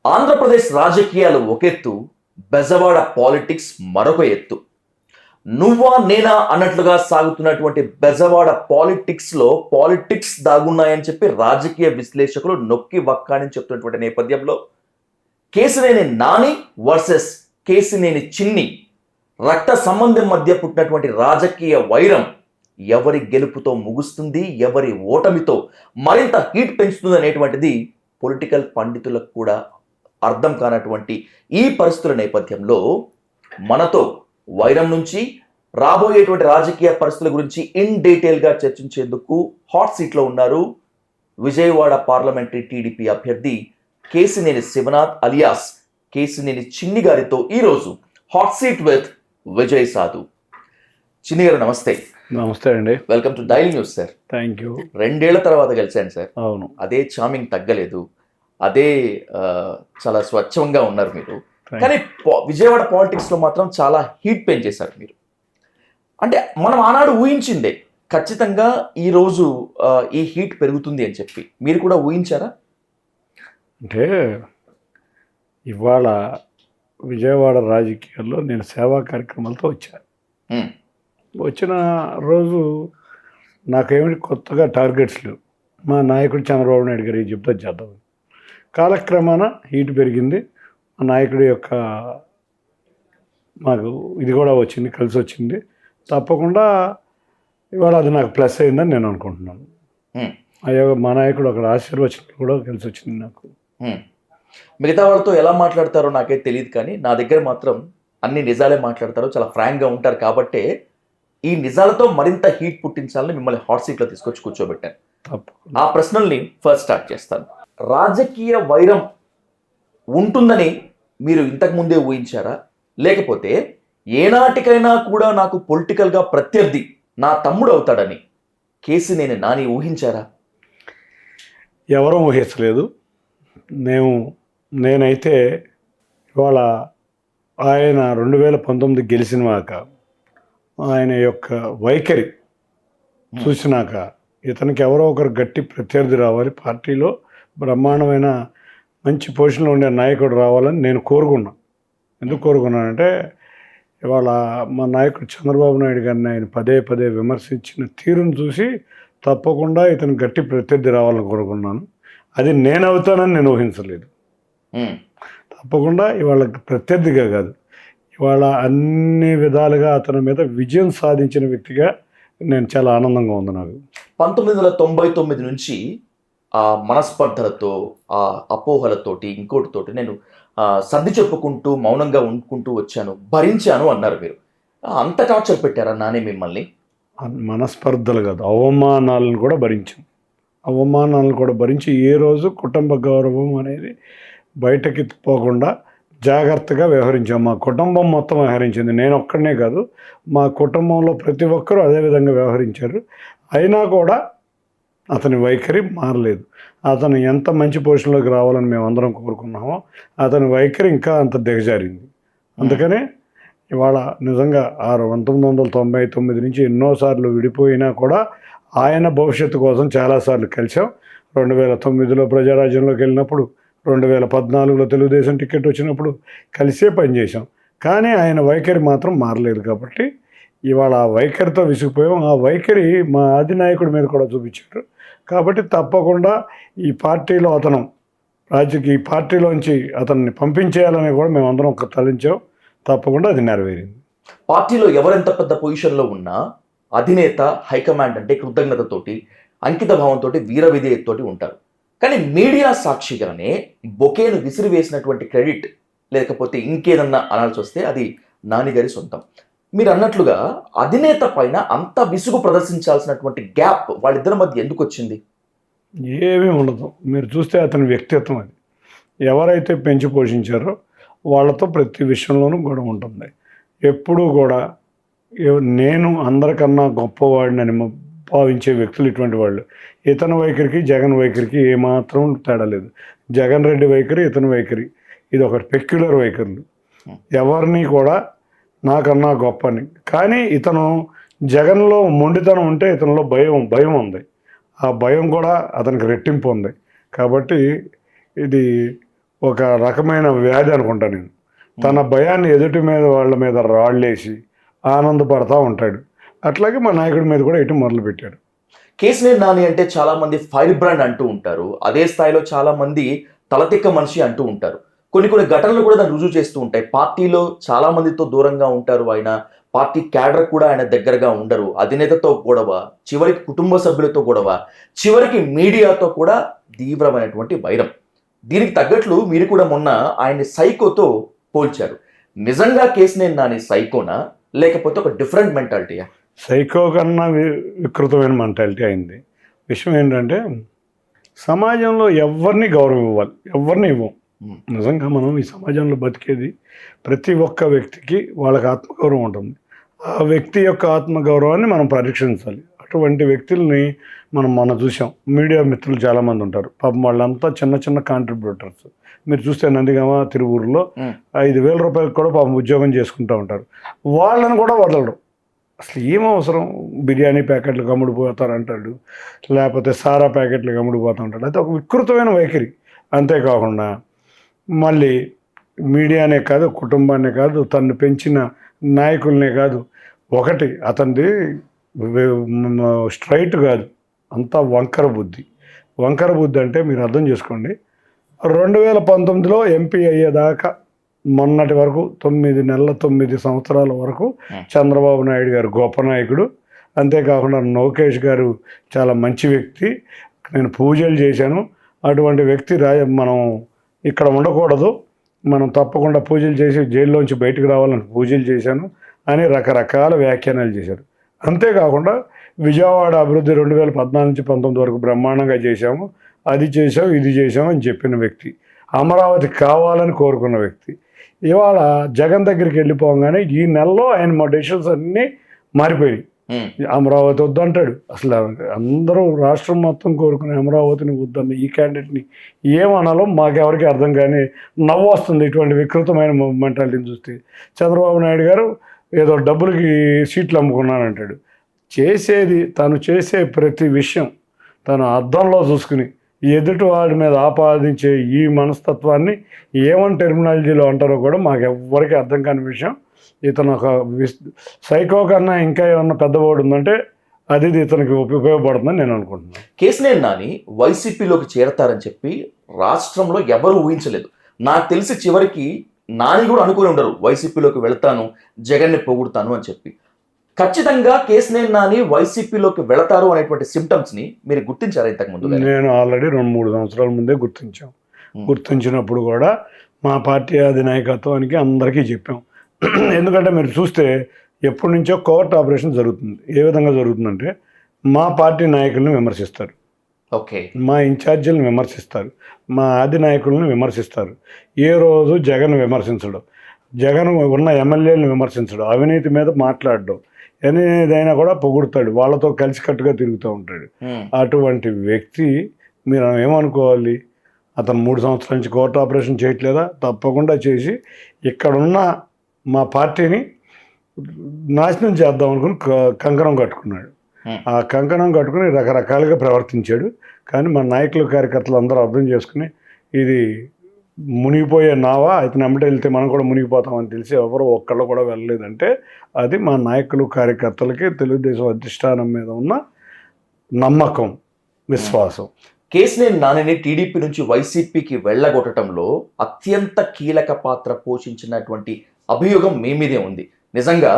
ఆంధ్రప్రదేశ్ రాజకీయాలు ఒక ఎత్తు, బెజవాడ పాలిటిక్స్ మరొక ఎత్తు. నువ్వా నేనా అన్నట్లుగా సాగుతున్నటువంటి బెజవాడ పాలిటిక్స్ దాగున్నాయని చెప్పి రాజకీయ విశ్లేషకులు నొక్కి వక్కాని చెప్తున్నటువంటి నేపథ్యంలో కేశినేని నాని వర్సెస్ కేశినేని చిన్ని రక్త సంబంధం మధ్య పుట్టినటువంటి రాజకీయ వైరం ఎవరి గెలుపుతో ముగుస్తుంది, ఎవరి ఓటమితో మరింత హీట్ పెంచుతుంది అనేటువంటిది పొలిటికల్ పండితులకు కూడా అర్థం కానటువంటి ఈ పరిస్థితుల నేపథ్యంలో మనతో వైరం నుంచి రాబోయేటువంటి రాజకీయ పరిస్థితుల గురించి ఇన్ డీటెయిల్గా చర్చించేందుకు హాట్ సీట్లో ఉన్నారు విజయవాడ పార్లమెంటరీ టీడీపీ అభ్యర్థి కేశినేని శివనాథ్ అలియాస్ కేశినేని చిన్ని గారితో ఈరోజు హాట్ సీట్ విత్ విజయ్ సాధు. చిన్ని గారు నమస్తే. నమస్తే అండి. Welcome to daily news sir. Thank you. 2 ఏళ్ల తర్వాత కలిశాను సార్. అవును. అదే చామింగ్ తగ్గలేదు, అదే చాలా స్వచ్ఛంగా ఉన్నారు మీరు. కానీ విజయవాడ పాలిటిక్స్లో మాత్రం చాలా హీట్ పెంచేశారు మీరు. అంటే మనం ఆనాడు ఊహించిందే ఖచ్చితంగా ఈరోజు ఈ హీట్ పెరుగుతుంది అని చెప్పి మీరు కూడా ఊహించారా? అంటే ఇవాళ విజయవాడ రాజకీయాల్లో నేను సేవా కార్యక్రమాలతో వచ్చాను. వచ్చిన రోజు నాకేమిటి కొత్తగా టార్గెట్స్ లేవు. మా నాయకుడు చంద్రబాబు నాయుడు గారు చెప్తా చేద్దాం. కాలక్రమాన హీట్ పెరిగింది. మా నాయకుడి యొక్క మాకు ఇది కూడా వచ్చింది, కలిసి వచ్చింది. తప్పకుండా ఇవాళ అది నాకు ప్లస్ అయిందని నేను అనుకుంటున్నాను. అయ్యో మా నాయకుడు అక్కడ ఆశీర్వచనం కూడా కలిసి వచ్చింది నాకు. మిగతా వాళ్ళతో ఎలా మాట్లాడతారో నాకే తెలియదు, కానీ నా దగ్గర మాత్రం అన్ని నిజాలే మాట్లాడతారు, చాలా ఫ్రాంక్గా ఉంటారు. కాబట్టే ఈ నిజాలతో మరింత హీట్ పుట్టించాలని మిమ్మల్ని హాట్ సీట్లో తీసుకొచ్చి కూర్చోబెట్టాను. ఆ ప్రశ్నల్ని ఫస్ట్ స్టార్ట్ చేస్తాను. రాజకీయ వైరం ఉంటుందని మీరు ఇంతకుముందే ఊహించారా, లేకపోతే ఏనాటికైనా కూడా నాకు పొలిటికల్గా ప్రత్యర్థి నా తమ్ముడు అవుతాడని కేశినేని నాని ఊహించారా? ఎవరూ ఊహించలేదు. నేనైతే ఇవాళ ఆయన 2019 గెలిచినాక ఆయన యొక్క వైఖరి చూసినాక ఇతనికి ఎవరో ఒకరు గట్టి ప్రత్యర్థి రావాలి, పార్టీలో బ్రహ్మాండమైన మంచి పొజిషన్లో ఉండే నాయకుడు రావాలని నేను కోరుకున్నాను. ఎందుకు కోరుకున్నానంటే ఇవాళ మా నాయకుడు చంద్రబాబు నాయుడు గారిని ఆయన పదే పదే విమర్శించిన తీరును చూసి తప్పకుండా ఇతను గట్టి ప్రత్యర్థి రావాలని కోరుకున్నాను. అది నేను అవుతానని నేను ఊహించలేదు. తప్పకుండా ఇవాళ ప్రత్యర్థిగా కాదు, ఇవాళ అన్ని విధాలుగా అతని మీద విజయం సాధించిన వ్యక్తిగా నేను చాలా ఆనందంగా ఉంది నాకు. 1999 నుంచి ఆ మనస్పర్ధలతో, ఆ అపోహలతోటి, ఇంకోటితోటి నేను సర్ది చెప్పుకుంటూ మౌనంగా ఉండుకుంటూ వచ్చాను, భరించాను అన్నారు మీరు. అంత టార్చర్ పెట్టారా నానే మిమ్మల్ని? మనస్పర్ధలు కాదు, అవమానాలను కూడా భరించి ఏ రోజు కుటుంబ గౌరవం అనేది బయటకి పోకుండా జాగ్రత్తగా వ్యవహరించాం. మా కుటుంబం మొత్తం వ్యవహరించింది, నేను ఒక్కడనే కాదు, మా కుటుంబంలో ప్రతి ఒక్కరూ అదేవిధంగా వ్యవహరించారు. అయినా కూడా అతని వైఖరి మారలేదు. అతను ఎంత మంచి పొజిషన్లోకి రావాలని మేమందరం కోరుకున్నామో అతని వైఖరి ఇంకా అంత దిగజారింది. అందుకనే ఇవాళ నిజంగా 1999 నుంచి ఎన్నోసార్లు విడిపోయినా కూడా ఆయన భవిష్యత్తు కోసం చాలాసార్లు కలిసాం. 2009లో ప్రజారాజ్యంలోకి వెళ్ళినప్పుడు, 2014లో తెలుగుదేశం టికెట్ వచ్చినప్పుడు కలిసే పనిచేసాం. కానీ ఆయన వైఖరి మాత్రం మారలేదు. కాబట్టి ఇవాళ ఆ వైఖరితో విసిగిపోయాం. ఆ వైఖరి మా అధినాయకుడి మీద కూడా చూపించారు. కాబట్టి తప్పకుండా ఈ పార్టీలో ఈ పార్టీలోంచి అతన్ని పంపించేయాలని కూడా మేమందరం ఒక తలించాం. తప్పకుండా అది నెరవేరింది. పార్టీలో ఎవరెంత పెద్ద పొజిషన్లో ఉన్నా అధినేత, హైకమాండ్ అంటే కృతజ్ఞతతోటి, అంకిత భావంతో, వీర విధేయతతోటి ఉంటారు. కానీ మీడియా సాక్షిగానే బొకేను విసిరివేసినటువంటి క్రెడిట్ లేకపోతే ఇంకేదన్నా అనాల్సి వస్తే అది నానిగారి సొంతం. మీరు అన్నట్లుగా అధినేత పైన అంత విసుగు ప్రదర్శించాల్సినటువంటి గ్యాప్ వాళ్ళిద్దరి మధ్య ఎందుకు వచ్చింది? ఏమీ ఉండదు. మీరు చూస్తే అతని వ్యక్తిత్వం అది. ఎవరైతే పెంచి పోషించారో వాళ్ళతో ప్రతి విషయంలోనూ గొడవ ఉంటుంది. ఎప్పుడూ కూడా నేను అందరికన్నా గొప్పవాడిని భావించే వ్యక్తులు ఇటువంటి వాళ్ళు. ఇతని వైఖరికి జగన్ వైఖరికి ఏమాత్రం తేడా లేదు. జగన్ రెడ్డి వైఖరి, ఇతని వైఖరి ఇది ఒక పెక్యులర్ వైఖరులు. ఎవరిని కూడా నాకన్నా గొప్పని. కానీ ఇతను జగన్లో మొండితనం ఉంటే ఇతనిలో భయం ఉంది. ఆ భయం కూడా అతనికి రెట్టింపు ఉంది. కాబట్టి ఇది ఒక రకమైన వ్యాధి అనుకుంటా నేను. తన భయాన్ని ఎదుటి మీద వాళ్ళ మీద రాళ్ళేసి ఆనందపడతా ఉంటాడు. అట్లాగే మా నాయకుడి మీద కూడా ఇటు మొదలుపెట్టాడు. కేసినేని నాని అంటే చాలా మంది ఫైర్ బ్రాండ్ అంటూ ఉంటారు. అదే స్థాయిలో చాలా మంది తలతిక్క మనిషి అంటూ ఉంటారు. కొన్ని కొన్ని ఘటనలు కూడా దాన్ని రుజువు చేస్తూ ఉంటాయి. పార్టీలో చాలా మందితో దూరంగా ఉంటారు ఆయన. పార్టీ క్యాడర్ కూడా ఆయన దగ్గరగా ఉండరు. అధినేతతో గొడవ, చివరికి కుటుంబ సభ్యులతో గొడవ, చివరికి మీడియాతో కూడా తీవ్రమైనటువంటి వైరం. దీనికి తగ్గట్లు మీరు కూడా మొన్న ఆయన్ని సైకోతో పోల్చారు. నిజంగా కేసినేని నాని సైకోనా, లేకపోతే ఒక డిఫరెంట్ మెంటాలిటీయా? సైకో కన్నా వికృతమైన మెంటాలిటీ అయింది. విషయం ఏంటంటే సమాజంలో ఎవరిని గౌరవం ఇవ్వాలి, ఎవరిని ఇవ్వం. నిజంగా మనం ఈ సమాజంలో బతికేది ప్రతి ఒక్క వ్యక్తికి వాళ్ళకి ఆత్మగౌరవం ఉంటుంది. ఆ వ్యక్తి యొక్క ఆత్మగౌరవాన్ని మనం పరీక్షించాలి. అటువంటి వ్యక్తుల్ని మనం చూసాం. మీడియా మిత్రులు చాలామంది ఉంటారు. పాపం వాళ్ళంతా చిన్న చిన్న కాంట్రిబ్యూటర్స్. మీరు చూస్తే నందిగామ, తిరువూరులో 5,000 రూపాయలకు కూడా పాపం ఉద్యోగం చేసుకుంటూ ఉంటారు. వాళ్ళని కూడా వదలడం. అసలు ఏం అవసరం? బిర్యానీ ప్యాకెట్లు అమ్ముడిపోతారంటాడు, లేకపోతే సారా ప్యాకెట్లు అమ్ముడిపోతూ ఉంటాడు. అది ఒక వికృతమైన వైఖరి. అంతేకాకుండా మళ్ళీ మీడియానే కాదు, కుటుంబాన్నే కాదు, తను పెంచిన నాయకులనే కాదు, ఒకటి అతనిది స్ట్రైట్ కాదు, అంతా వంకర బుద్ధి. వంకర బుద్ధి అంటే మీరు అర్థం చేసుకోండి. 2019లో ఎంపీ అయ్యేదాకా మొన్నటి వరకు 9 నెలల 9 సంవత్సరాల వరకు చంద్రబాబు నాయుడు గారు గొప్ప నాయకుడు. అంతేకాకుండా లోకేష్ గారు చాలా మంచి వ్యక్తి, నేను పూజలు చేశాను, అటువంటి వ్యక్తి మనం ఇక్కడ ఉండకూడదు, మనం తప్పకుండా పూజలు చేసి జైల్లోంచి బయటకు రావాలని పూజలు చేశాను అని రకరకాల వ్యాఖ్యానాలు చేశారు. అంతేకాకుండా విజయవాడ అభివృద్ధి 2014 నుంచి 19 వరకు బ్రహ్మాండంగా చేశాము, అది చేసాం, ఇది చేసాం అని చెప్పిన వ్యక్తి, అమరావతి కావాలని కోరుకున్న వ్యక్తి. ఇవాళ జగన్ దగ్గరికి వెళ్ళిపోగానే ఈ నెలలో ఆయన మా డెసిషన్స్ అన్నీ మారిపోయాయి. అమరావతి వద్దంటాడు. అసలు అందరూ రాష్ట్రం మొత్తం కోరుకునే అమరావతిని వద్దన్న ఈ క్యాండిడేట్ని ఏమనాలో మాకెవరికి అర్థం కానీ నవ్వు వస్తుంది ఇటువంటి వికృతమైన మెంటాలిటీని చూస్తే. చంద్రబాబు నాయుడు గారు ఏదో డబ్బులకి సీట్లు అమ్ముకున్నానంటాడు. తను చేసే ప్రతి విషయం తను అద్దంలో చూసుకుని ఎదుటి వాడి మీద ఆపాదించే ఈ మనస్తత్వాన్ని ఏమని టెర్మినాలజీలో అంటారో కూడా మాకెవ్వరికి అర్థం కాని విషయం. ఇతను ఒక సైకో కన్నా ఇంకా ఏమన్నా పెద్దవాడు ఉందంటే అది ఇతనికి ఉపయోగపడుతుందని నేను అనుకుంటున్నాను. కేసినేని నాని వైసీపీలోకి చేరతారని చెప్పి రాష్ట్రంలో ఎవరు ఊహించలేదు. నాకు తెలిసి చివరికి నాని కూడా అనుకుని ఉండరు వైసీపీలోకి వెళ్తాను, జగన్ని పొగుడుతాను అని చెప్పి. ఖచ్చితంగా కేసినేని నాని వైసీపీలోకి వెళతారు అనేటువంటి సిమ్టమ్స్ని మీరు గుర్తించారా ఇంతకుముందు? నేను ఆల్రెడీ 2-3 సంవత్సరాల ముందే గుర్తించినప్పుడు కూడా మా పార్టీ అధినాయకత్వానికి అందరికీ చెప్పాం. ఎందుకంటే మీరు చూస్తే ఎప్పటి నుంచో కోవర్ట్ ఆపరేషన్ జరుగుతుంది. ఏ విధంగా జరుగుతుందంటే మా పార్టీ నాయకులను విమర్శిస్తారు, ఓకే, మా ఇన్ఛార్జీలను విమర్శిస్తారు, మా అధినాయకులను విమర్శిస్తారు. ఏ రోజు జగన్ విమర్శించడం, జగన్ ఉన్న ఎమ్మెల్యేలను విమర్శించడం, అవినీతి మీద మాట్లాడడం, ఏదైనా కూడా పొగుడుతాడు, వాళ్ళతో కలిసికట్టుగా తిరుగుతూ ఉంటాడు. అటువంటి వ్యక్తి మీరు ఏమనుకోవాలి? అతను 3 సంవత్సరాల నుంచి కోర్టు ఆపరేషన్ చేయట్లేదా? తప్పకుండా చేసి ఇక్కడున్న మా పార్టీని నాశనం చేద్దాం అనుకుని కంకణం కట్టుకున్నాడు. ఆ కంకణం కట్టుకుని రకరకాలుగా ప్రవర్తించాడు. కానీ మా నాయకులు, కార్యకర్తలు అందరూ అర్థం చేసుకుని ఇది మునిగిపోయే నావా, అయితే అమ్మట వెళ్తే మనం కూడా మునిగిపోతామని తెలిసి ఎవరు ఒక్కళ్ళు కూడా వెళ్ళలేదంటే అది మా నాయకులు, కార్యకర్తలకి తెలుగుదేశం అధిష్టానం మీద ఉన్న నమ్మకం, విశ్వాసం. కేసినేని నానిని టీడీపీ నుంచి వైసీపీకి వెళ్ళగొట్టడంలో అత్యంత కీలక పాత్ర పోషించినటువంటి అభియోగం మీ మీదే ఉంది. నిజంగా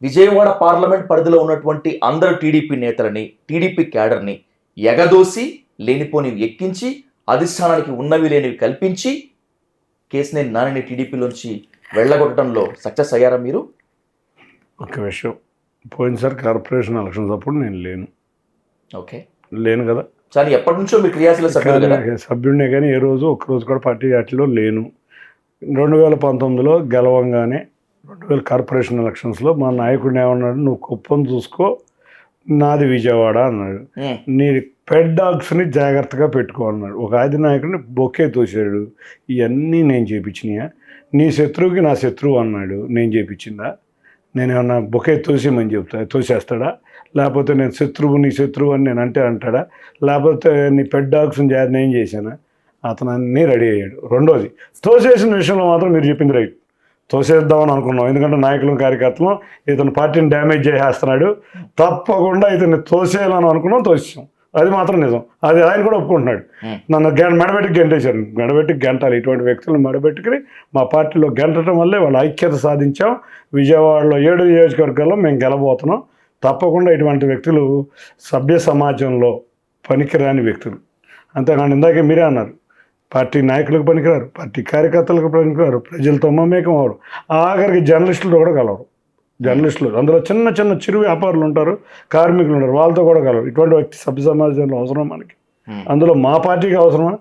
విజయవాడ పార్లమెంట్ పరిధిలో ఉన్నటువంటి అందరు టీడీపీ నేతలని, టీడీపీ క్యాడర్ని ఎగదోసి లేనిపోని ఎక్కించి అధిష్టానానికి ఉన్నవి లేనివి కల్పించి కేసినేని నానిని టీడీపీలోంచి వెళ్ళగొట్టడంలో సక్సెస్ అయ్యారా మీరు? ఒక విషయం, పోయినసారి కార్పొరేషన్ ఎలక్షన్స్ అప్పుడు నేను లేను కదా. చాలా ఎప్పటి నుంచో మీ క్రియాశీల సభ్యుడినే కానీ ఏ రోజు ఒక్కరోజు కూడా పార్టీ వాటిలో లేను. 2019లో గెలవంగానే 2000 కార్పొరేషన్ ఎలక్షన్స్లో మా నాయకుడిని ఏమన్నాడు, నువ్వు కుప్పం చూసుకో, నాది విజయవాడ అన్నాడు. నీ పెడ్ డాగ్స్ని జాగ్రత్తగా పెట్టుకో అన్నాడు. ఒక అధినాయకుడిని బొక్కే తోసాడు. ఇవన్నీ నేను చేయించినాయా? నీ శత్రువుకి నా శత్రువు అన్నాడు, నేను చేయించిందా? నేనేమన్నా బొకే తోసేమని తోసేస్తాడా? లేకపోతే నేను నీ శత్రువు అని నేను అంటాడా? లేకపోతే నీ పెడ్ డాగ్స్ని నేను చేశానా? అతను అన్నీ రెడీ అయ్యాడు. రెండోది, తోసేసిన విషయంలో మాత్రం మీరు చెప్పింది రైట్. తోసేద్దామని అనుకున్నాం, ఎందుకంటే నాయకులు కార్యకర్తలు ఇతను పార్టీని డ్యామేజ్ చేసేస్తున్నాడు, తప్పకుండా ఇతన్ని తోసేయాలని అనుకున్నాం, తోసేసాం. అది మాత్రం నిజం. అది ఆయన కూడా ఒప్పుకుంటున్నాడు. నన్ను మెడబెట్టి గెంటేశారు. మెడబెట్టి గెంటాలి, ఇటువంటి వ్యక్తులను మెడబెట్టుకుని మా పార్టీలో గెంటడం వల్లే వాళ్ళ ఐక్యత సాధించాం. విజయవాడలో 7 నియోజకవర్గాల్లో మేము గెలబోతున్నాం. తప్పకుండా ఇటువంటి వ్యక్తులు సభ్య సమాజంలో పనికిరాని వ్యక్తులు. అంతేకాని ఇందాకే మీరే అన్నారు, పార్టీ నాయకులకు పనికిరారు, పార్టీ కార్యకర్తలకు పనికిరారు, ప్రజలతో మమేకం అవరు, ఆఖరికి జర్నలిస్టులు కూడా కలవరు. జర్నలిస్టులు అందులో చిన్న చిన్న చిరు వ్యాపారులు ఉంటారు, కార్మికులు ఉంటారు, వాళ్ళతో కూడా కలవరు. ఇటువంటి వ్యక్తి సభ్య సమాజంలో అవసరం మనకి. అందులో మా పార్టీకి అవసరమా?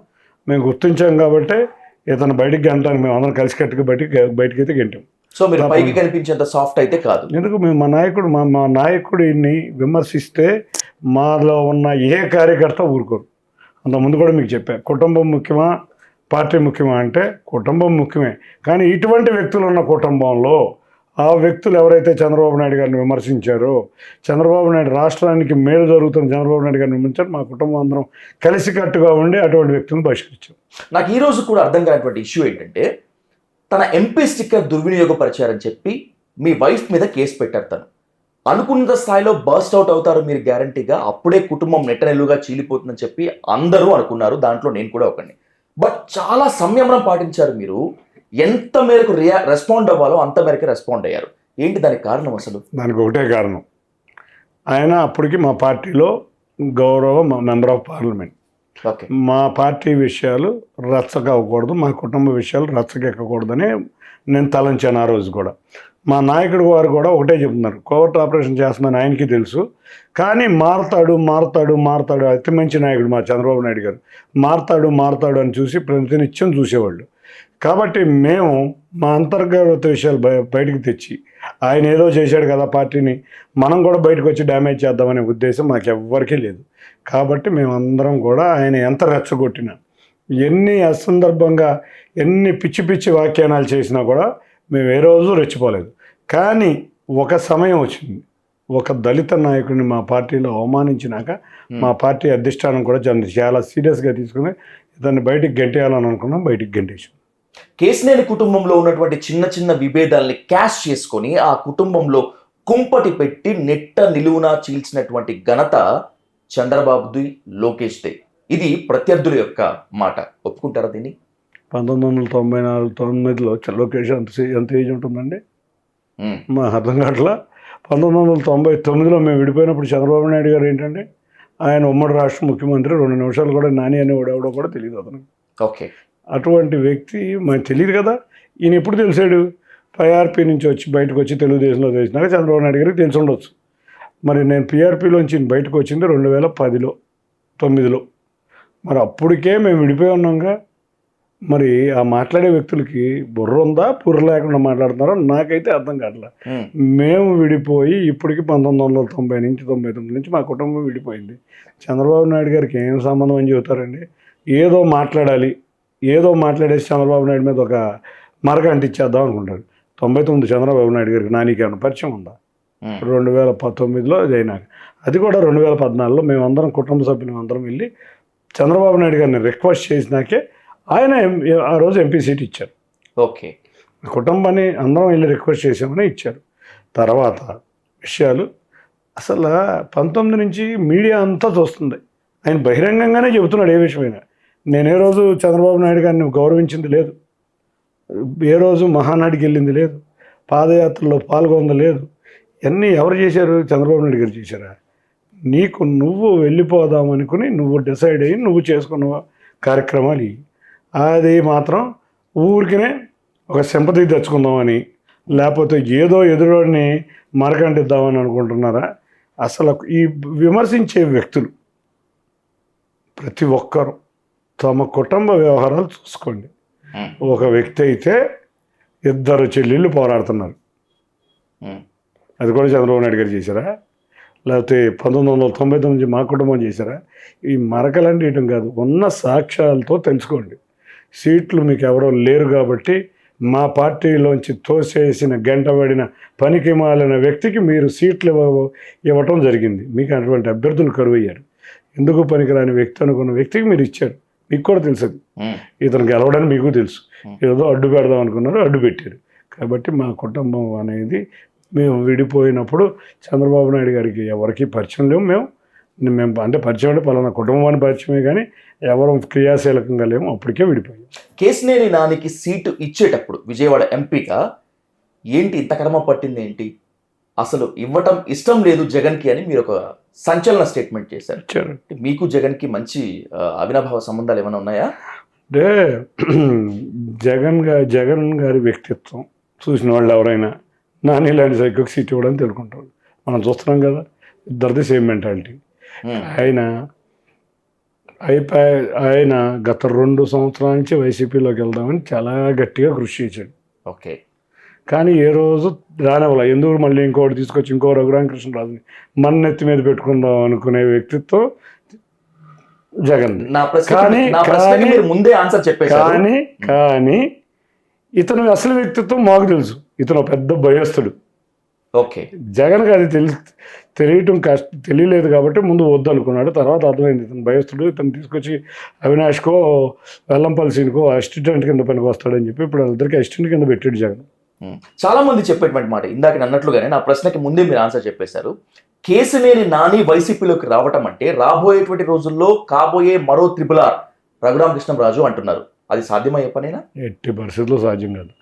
మేము గుర్తించాం కాబట్టి ఇతను బయటికి గంటానికి మేము అందరం కలిసి కట్టుకు బయటికి అయితే గంటాం. సో మీరు పైకి కనిపించేంత సాఫ్ట్ అయితే కాదు. ఎందుకు మేము మా నాయకుడిని విమర్శిస్తే మాలో ఉన్న ఏ కార్యకర్త ఊరుకోరు. అంతకుముందు కూడా మీకు చెప్పా, కుటుంబం ముఖ్యమా పార్టీ ముఖ్యమా అంటే కుటుంబం ముఖ్యమే. కానీ ఇటువంటి వ్యక్తులు ఉన్న కుటుంబంలో ఆ వ్యక్తులు ఎవరైతే చంద్రబాబు నాయుడు గారిని విమర్శించారో, చంద్రబాబు నాయుడు రాష్ట్రానికి మేలు జరుగుతున్న చంద్రబాబు నాయుడు గారిని విమర్శించారు, మా కుటుంబం అందరం కలిసికట్టుగా ఉండి అటువంటి వ్యక్తులను బహిష్కరించాం. నాకు ఈ రోజు కూడా అర్థం కానటువంటి ఇష్యూ ఏంటంటే, తన ఎంపీ స్టిక్కర్ దుర్వినియోగపరిచారని చెప్పి మీ వైఫ్ మీద కేసు పెట్టారు. తను అనుకున్న స్థాయిలో బర్స్ట్ అవుట్ అవుతారు మీరు గ్యారంటీగా, అప్పుడే కుటుంబం నెట్టనెల్లుగా చీలిపోతుందని చెప్పి అందరూ అనుకున్నారు, దాంట్లో నేను కూడా ఒకడిని. బట్ చాలా సంయమనం పాటించారు మీరు. ఎంత మేరకు రెస్పాండ్ అవ్వాలో అంత మేరకు రెస్పాండ్ అయ్యారు. ఏంటి దానికి కారణం? అసలు దానికి ఒకటే కారణం, ఆయన అప్పటికి మా పార్టీలో గౌరవ మెంబర్ ఆఫ్ పార్లమెంట్. ఓకే, మా పార్టీ విషయాలు రచ్చగా అవ్వకూడదు, మా కుటుంబ విషయాలు రచ్చకెక్కకూడదని నేను తలంచాను. ఆ రోజు కూడా మా నాయకుడు వారు కూడా ఒకటే చెప్తున్నారు, కోవర్ట్ ఆపరేషన్ చేస్తున్నాను ఆయనకి తెలుసు, కానీ మారతాడు అతి మంచి నాయకుడు మా చంద్రబాబు నాయుడు గారు, మారతాడు అని చూసి ప్రతినిత్యం చూసేవాళ్ళు. కాబట్టి మేము మా అంతర్గత విషయాలు బయటకు తెచ్చి, ఆయన ఏదో చేశాడు కదా పార్టీని, మనం కూడా బయటకు వచ్చి డ్యామేజ్ చేద్దామనే ఉద్దేశం మాకు ఎవ్వరికీ లేదు. కాబట్టి మేమందరం కూడా ఆయన ఎంత రెచ్చగొట్టినా, ఎన్ని అసందర్భంగా ఎన్ని పిచ్చి పిచ్చి వ్యాఖ్యానాలు చేసినా కూడా మేము ఏ రోజు రెచ్చిపోలేదు. కానీ ఒక సమయం వచ్చింది, ఒక దళిత నాయకుడిని మా పార్టీలో అవమానించినాక మా పార్టీ అధిష్టానం కూడా చాలా సీరియస్గా తీసుకుని దాన్ని బయటికి గెంటేయాలని అనుకున్నాం, బయటికి గెంటేసాం. కేసినేని కుటుంబంలో ఉన్నటువంటి చిన్న చిన్న విభేదాల్ని క్యాష్ చేసుకొని ఆ కుటుంబంలో కుంపటి పెట్టి నెట్ట నిలువునా చీల్చినటువంటి ఘనత చంద్రబాబుది, లోకేష్దే. ఇది ప్రత్యర్థుల యొక్క మాట. ఒప్పుకుంటారా దీన్ని? 1994-99లో లోకేష్ ఎంత ఏజ్ ఉంటుందండి? మా అర్థం కావట్లా. 1999లో మేము విడిపోయినప్పుడు చంద్రబాబు నాయుడు గారు ఏంటంటే, ఆయన ఉమ్మడి రాష్ట్ర ముఖ్యమంత్రి, 2 నిమిషాలు కూడా నాని అనేవాడు ఎవడో కూడా తెలియదు అతనికి. ఓకే, అటువంటి వ్యక్తి మనకు తెలియదు కదా. ఈయన ఎప్పుడు తెలిసాడు? పీఆర్పీ నుంచి వచ్చి బయటకు వచ్చి తెలుగుదేశంలో తెలిసినాక చంద్రబాబు నాయుడు గారికి తెలిసి ఉండొచ్చు. మరి నేను పీఆర్పీలోంచి బయటకు వచ్చింది 2010లో 9లో. మరి అప్పటికే మేము విడిపోయి ఉన్నాంగా. మరి ఆ మాట్లాడే వ్యక్తులకి బుర్ర ఉందా, బుర్ర లేకుండా మాట్లాడుతున్నారో నాకైతే అర్థం కావట్లేదు. మేము విడిపోయి ఇప్పటికి 1990 నుంచి 99 నుంచి మా కుటుంబం విడిపోయింది. చంద్రబాబు నాయుడు గారికి ఏం సంబంధం అని చెబుతారండి? ఏదో మాట్లాడేసి చంద్రబాబు నాయుడు మీద ఒక మరక అంటించేద్దాం అనుకుంటారు. 99 చంద్రబాబు నాయుడు గారికి నానికి ఏమైనా పరిచయం ఉందా? 2019లో అది అయినాక, అది కూడా 2014లో మేమందరం కుటుంబ సభ్యులు అందరం వెళ్ళి చంద్రబాబు నాయుడు గారిని రిక్వెస్ట్ చేసినాకే ఆయన ఆ రోజు ఎంపీ సీట్ ఇచ్చారు. ఓకే, కుటుంబాన్ని అందరం వెళ్ళి రిక్వెస్ట్ చేసామని ఇచ్చారు. తర్వాత విషయాలు అసలు 19 నుంచి మీడియా అంతా చూస్తుంది. ఆయన బహిరంగంగానే చెబుతున్నాడు ఏ విషయమైనా. నేను ఏ రోజు చంద్రబాబు నాయుడు గారిని గౌరవించింది లేదు, ఏ రోజు మహానాడికి వెళ్ళింది లేదు, పాదయాత్రలో పాల్గొంది లేదు. ఇవన్నీ ఎవరు చేశారు? చంద్రబాబు నాయుడు గారు చేశారా? నువ్వు వెళ్ళిపోదాం అనుకుని నువ్వు డిసైడ్ అయ్యి నువ్వు చేసుకున్న కార్యక్రమాలు ఇవి. అది మాత్రం ఊరికినే ఒక సింపతి తెచ్చుకుందామని, లేకపోతే ఏదో ఎదురుని మరకంటిద్దామని అనుకుంటున్నారా? అసలు ఈ విమర్శించే వ్యక్తులు ప్రతి ఒక్కరూ తమ కుటుంబ వ్యవహారాలు చూసుకోండి. ఒక వ్యక్తి అయితే 2 చెల్లెళ్ళు పోరాడుతున్నారు, అది కూడా చంద్రబాబు నాయుడు గారు చేశారా? లేకపోతే 1999 నుంచి మా కుటుంబం చేశారా? ఈ మరకలంటే ఇయటం కాదు, ఉన్న సాక్ష్యాలతో తెలుసుకోండి. సీట్లు మీకు ఎవరో లేరు కాబట్టి మా పార్టీలోంచి తోసేసిన గంటబడిన పనికి మాలిన వ్యక్తికి మీరు సీట్లు ఇవ్వటం జరిగింది. మీకు అటువంటి అభ్యర్థులు కరువయ్యారు. ఎందుకు పనికిరాని వ్యక్తి అనుకున్న వ్యక్తికి మీరు ఇచ్చారు. మీకు కూడా తెలుసు అది. ఉమ్, ఇతను గెలవడానికి మీకు తెలుసు. ఏదో అడ్డు పెడదాం అనుకున్నారు, అడ్డు పెట్టారు. కాబట్టి మా కుటుంబం అనేది మేము విడిపోయినప్పుడు చంద్రబాబు నాయుడు గారికి ఎవరికి పరిచయం లేవు. మేము అంటే పరిచయం అంటే పలానా కుటుంబాన్ని పరిచయమే, కానీ ఎవరు క్రియాశీలకంగా లేము. అప్పటికే విడిపోయాం. కేసినేని నానికి సీటు ఇచ్చేటప్పుడు విజయవాడ ఎంపీగా ఏంటి ఇంత కర్మ పట్టింది ఏంటి, అసలు ఇవ్వటం ఇష్టం లేదు జగన్కి అని మీరు ఒక సంచలన స్టేట్మెంట్ చేశారు. ఇచ్చారు. మీకు జగన్కి మంచి అవినాభావ సంబంధాలు ఏమైనా ఉన్నాయా? అంటే జగన్ గారి వ్యక్తిత్వం చూసిన వాళ్ళు ఎవరైనా నాని ఇలాంటి సైకోకి సీట్ ఇవ్వడానికి తెలుసుకుంటారు. మనం చూస్తున్నాం కదా, ఇద్దరిది సేమ్ మెంటాలిటీ. ఆయన గత 2 సంవత్సరాల నుంచి వైసీపీలోకి వెళ్దామని చాలా గట్టిగా కృషి చేశాడు. ఓకే. కానీ ఏ రోజు రానివ్వాల. ఎందుకు మళ్ళీ ఇంకోటి తీసుకొచ్చి ఇంకో రఘురామకృష్ణరాజుని మన నెత్తి మీద పెట్టుకుందాం అనుకునే వ్యక్తిత్వం జగన్. ముందే ఆన్సర్ చెప్పేశారు. కానీ ఇతను అసలు వ్యక్తిత్వం మాకు తెలుసు. ఇతను పెద్ద భయస్తుడు. ఓకే. జగన్కి అది తెలియటం తెలియలేదు కాబట్టి ముందు వద్దు అనుకున్నాడు. తర్వాత అర్థమైంది ఇతను భయస్తుడు. ఇతను తీసుకొచ్చి అవినాష్కో వెల్లంపల్లి సీన్కో అసిస్టెంట్ కింద పనికి వస్తాడని చెప్పి ఇప్పుడు వాళ్ళిద్దరికి అసిస్టెంట్ కింద పెట్టాడు జగన్. చాలా మంది చెప్పేటువంటి మాట ఇందాక అన్నట్లుగానే నా ప్రశ్నకి ముందే మీరు ఆన్సర్ చెప్పేశారు. కేసినేని నాని వైసీపీలోకి రావటం అంటే రాబోయేటువంటి రోజుల్లో కాబోయే మరో RRR రఘురామకృష్ణరాజు అంటున్నారు. అది సాధ్యమయ్యే పనేనా? ఎట్టి పరిస్థితుల్లో సాధ్యం కాదు.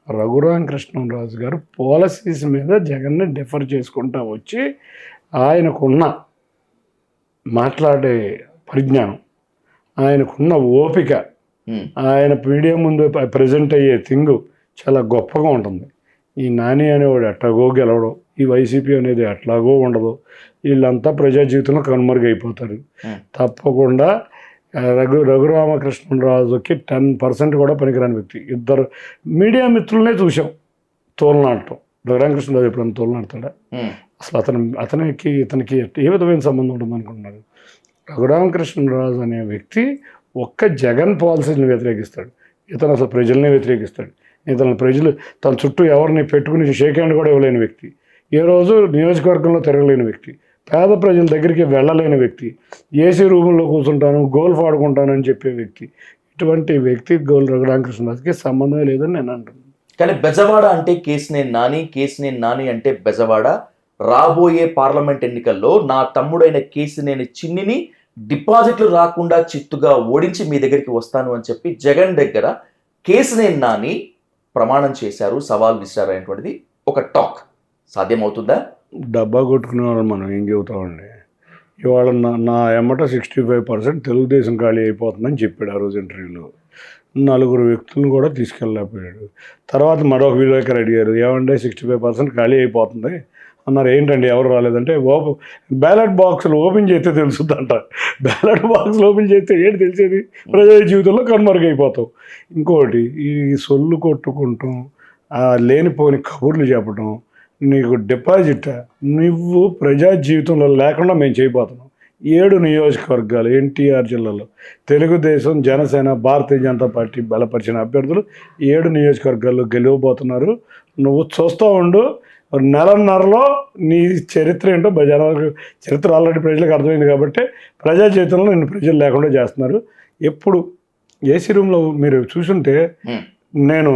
రఘురామకృష్ణరాజు గారు పాలసీస్ మీద జగన్ని డిఫర్ చేసుకుంటా వచ్చి ఆయనకున్న మాట్లాడే పరిజ్ఞానం, ఆయనకున్న ఓపిక, ఆయన మీడియా ముందు ప్రజెంట్ అయ్యే థింగు చాలా గొప్పగా ఉంటుంది. ఈ నాని అనేవాడు ఎట్లాగో గెలవడం, ఈ వైసీపీ అనేది ఎట్లాగో ఉండదు. వీళ్ళంతా ప్రజా జీవితంలో కనుమరుగైపోతారు. తప్పకుండా రఘురామకృష్ణరాజుకి 10% కూడా పనికిరాని వ్యక్తి. ఇద్దరు మీడియా మిత్రులనే చూసాం తోలనాడటం. రఘురామకృష్ణరాజు ఎప్పుడైనా తోలనాడతాడా? అసలు అతనికి ఇతనికి ఏ విధమైన సంబంధం ఉంటుంది అనుకుంటున్నారు? రఘురామకృష్ణరాజు అనే వ్యక్తి ఒక్క జగన్ పాలసీని వ్యతిరేకిస్తాడు. ఇతను అసలు ప్రజల్ని వ్యతిరేకిస్తాడు. ఇతను ప్రజలు తన చుట్టూ ఎవరిని పెట్టుకుని షేక్ హ్యాండ్ కూడా ఇవ్వలేని వ్యక్తి, ఏ రోజు నియోజకవర్గంలో తిరగలేని వ్యక్తి, పేద ప్రజల దగ్గరికి వెళ్ళలేని వ్యక్తి, ఏసీ రూముల్లో కూర్చుంటాను, గోల్ఫ్ ఆడుకుంటానని చెప్పే వ్యక్తి. ఇటువంటి వ్యక్తి రఘురామకృష్ణరాజుకి సంబంధమే లేదని నేను అంటున్నాను. కానీ బెజవాడ అంటే కేసినేని నాని అంటే బెజవాడ. రాబోయే పార్లమెంట్ ఎన్నికల్లో నా తమ్ముడైన కేసినేని చిన్నిని డిపాజిట్లు రాకుండా చిత్తుగా ఓడించి మీ దగ్గరికి వస్తాను అని చెప్పి జగన్ దగ్గర కేసినేని నాని ప్రమాణం చేశారు, సవాల్ విసిరారు అనేటువంటిది ఒక టాక్. సాధ్యమవుతుందా? డబ్బా కొట్టుకునే వాళ్ళు మనం ఏం చెబుతామండి. ఇవాళ నా ఎమ్మట 65% తెలుగుదేశం ఖాళీ అయిపోతుందని చెప్పాడు ఆ రోజు ఇంటర్వ్యూలో. 4 వ్యక్తులను కూడా తీసుకెళ్ళలేకపోయాడు. తర్వాత మరొక విలేకరు అడిగారు, ఏమంటే 65% ఖాళీ అయిపోతుంది అన్నారు. ఏంటండి ఎవరు రాలేదంటే, బ్యాలెట్ బాక్సులు ఓపెన్ చేస్తే తెలుస్తుందంట. బ్యాలెట్ బాక్సులు ఓపెన్ చేస్తే ఏంటి తెలిసేది? ప్రజా జీవితంలో కనుమరుగైపోతావు. ఇంకోటి, ఈ సొల్లు కొట్టుకుంటాం, లేనిపోని కబుర్లు చెప్పడం, నీకు డిపాజిట్ నువ్వు ప్రజా జీవితంలో లేకుండా మేము చేయబోతున్నాం. 7 నియోజకవర్గాలు ఎన్టీఆర్ జిల్లాలో తెలుగుదేశం, జనసేన, భారతీయ జనతా పార్టీ బలపరిచిన అభ్యర్థులు 7 నియోజకవర్గాల్లో గెలవబోతున్నారు. నువ్వు చూస్తూ ఉండు. నెలన్నరలో నీ చరిత్ర ఏంటో జనాలకు చరిత్ర ఆల్రెడీ ప్రజలకు అర్థమైంది కాబట్టి ప్రజా జీవితంలో నిన్ను ప్రజలు లేకుండా చేస్తున్నారు. ఎప్పుడు ఏసీ రూమ్లో మీరు చూసుంటే నేను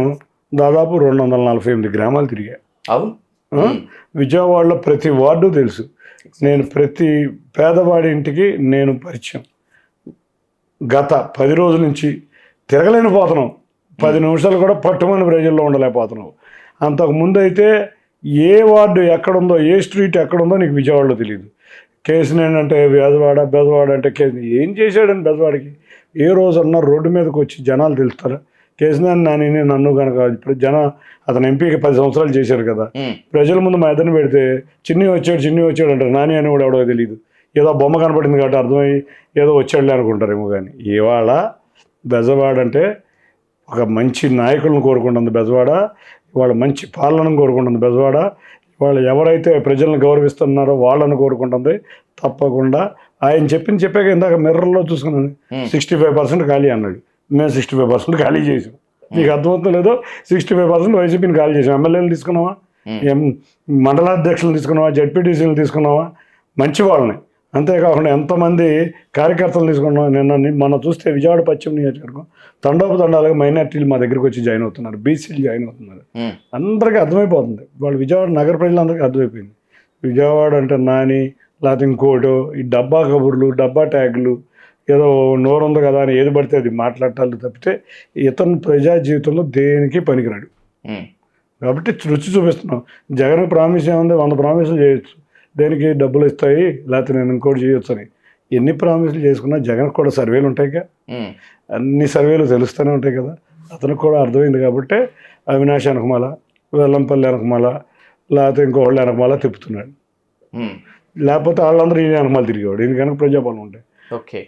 దాదాపు 248 గ్రామాలు తిరిగా. విజయవాడలో ప్రతి వార్డు తెలుసు. నేను ప్రతి పేదవాడి ఇంటికి నేను పరిచయం. గత 10 రోజుల నుంచి తిరగలేకపోతున్నాం. 10 నిమిషాలు కూడా పట్టుమని ప్రజల్లో ఉండలేకపోతున్నాం. అంతకుముందు అయితే ఏ వార్డు ఎక్కడుందో, ఏ స్ట్రీట్ ఎక్కడుందో నీకు విజయవాడలో తెలియదు. కేసినేని అంటే బెజవాడ అంటే ఏం చేశాడని బెజవాడికి ఏ రోజన్నా రోడ్డు మీదకి వచ్చి జనాలు తెలుస్తారా? కేసినేని నాని నన్ను కనుక ఇప్పుడు అతను ఎంపీకి 10 సంవత్సరాలు చేశారు కదా, ప్రజల ముందు మా ఇద్దరిని పెడితే చిన్ని వచ్చాడు అంటారు. నాని అని కూడా ఎవడో తెలియదు. ఏదో బొమ్మ కనపడింది కాబట్టి అర్థమై ఏదో వచ్చాడులే అనుకుంటారేమో. కానీ ఇవాళ బెజవాడ అంటే ఒక మంచి నాయకులను కోరుకుంటుంది బెజవాడ. ఇవాళ మంచి పాలనను కోరుకుంటుంది బెజవాడ. ఇవాళ ఎవరైతే ప్రజలను గౌరవిస్తున్నారో వాళ్ళని కోరుకుంటుంది. తప్పకుండా ఆయన చెప్పాక ఇందాక మిర్రర్లో చూసుకున్నాను, 65% ఖాళీ అన్నాడు. మేము 65% ఖాళీ చేసాం. నీకు అర్థమవుతుందో లేదో, 65% వైసీపీని ఖాళీ చేసాం. ఎమ్మెల్యేలు తీసుకున్నావా, మండలాధ్యక్షులు తీసుకున్నావా, జడ్పీటీసీలు తీసుకున్నావా, మంచి వాళ్ళని అంతేకాకుండా ఎంతమంది కార్యకర్తలు తీసుకున్నాం నిన్న మనం చూస్తే విజయవాడ పశ్చిమ నియోజకవర్గం తండోపతండాలుగా మైనార్టీలు మా దగ్గరికి వచ్చి జాయిన్ అవుతున్నారు, బీసీలు జాయిన్ అవుతున్నారు. అందరికీ అర్థమైపోతుంది, వాళ్ళు విజయవాడ నగర ప్రజలందరికీ అర్థమైపోయింది. విజయవాడ అంటే నాని లేకపోతే ఇంకోటో ఈ డబ్బా కబుర్లు, డబ్బా ట్యాగులు, ఏదో నోరుంది కదా అని ఏది పడితే అది మాట్లాడాలి తప్పితే ఇతను ప్రజా జీవితంలో దేనికి పనికిరాడు. కాబట్టి రుచి చూపిస్తున్నాం. జగన్ ప్రామిస్ ఏముంది, 100 ప్రామిసులు చేయొచ్చు, దేనికి డబ్బులు ఇస్తాయి లేకపోతే నేను ఇంకోటి చేయొచ్చు అని. ఎన్ని ప్రామిసులు చేసుకున్నా జగన్ కూడా సర్వేలు ఉంటాయిగా, అన్ని సర్వేలు తెలుస్తూనే ఉంటాయి కదా. అతనికి కూడా అర్థమైంది కాబట్టి అవినాష్ వెనకమాల, వెల్లంపల్లి వెనకమాల, లేకపోతే ఇంకోళ్ళు వెనకమాల తిప్పుతున్నాడు. లేకపోతే వాళ్ళందరూ ఈయన వెనకమాల తిరిగేవాడు, ఈయన కనుక ప్రజాపాలన ఉంటాయి. ఓకే,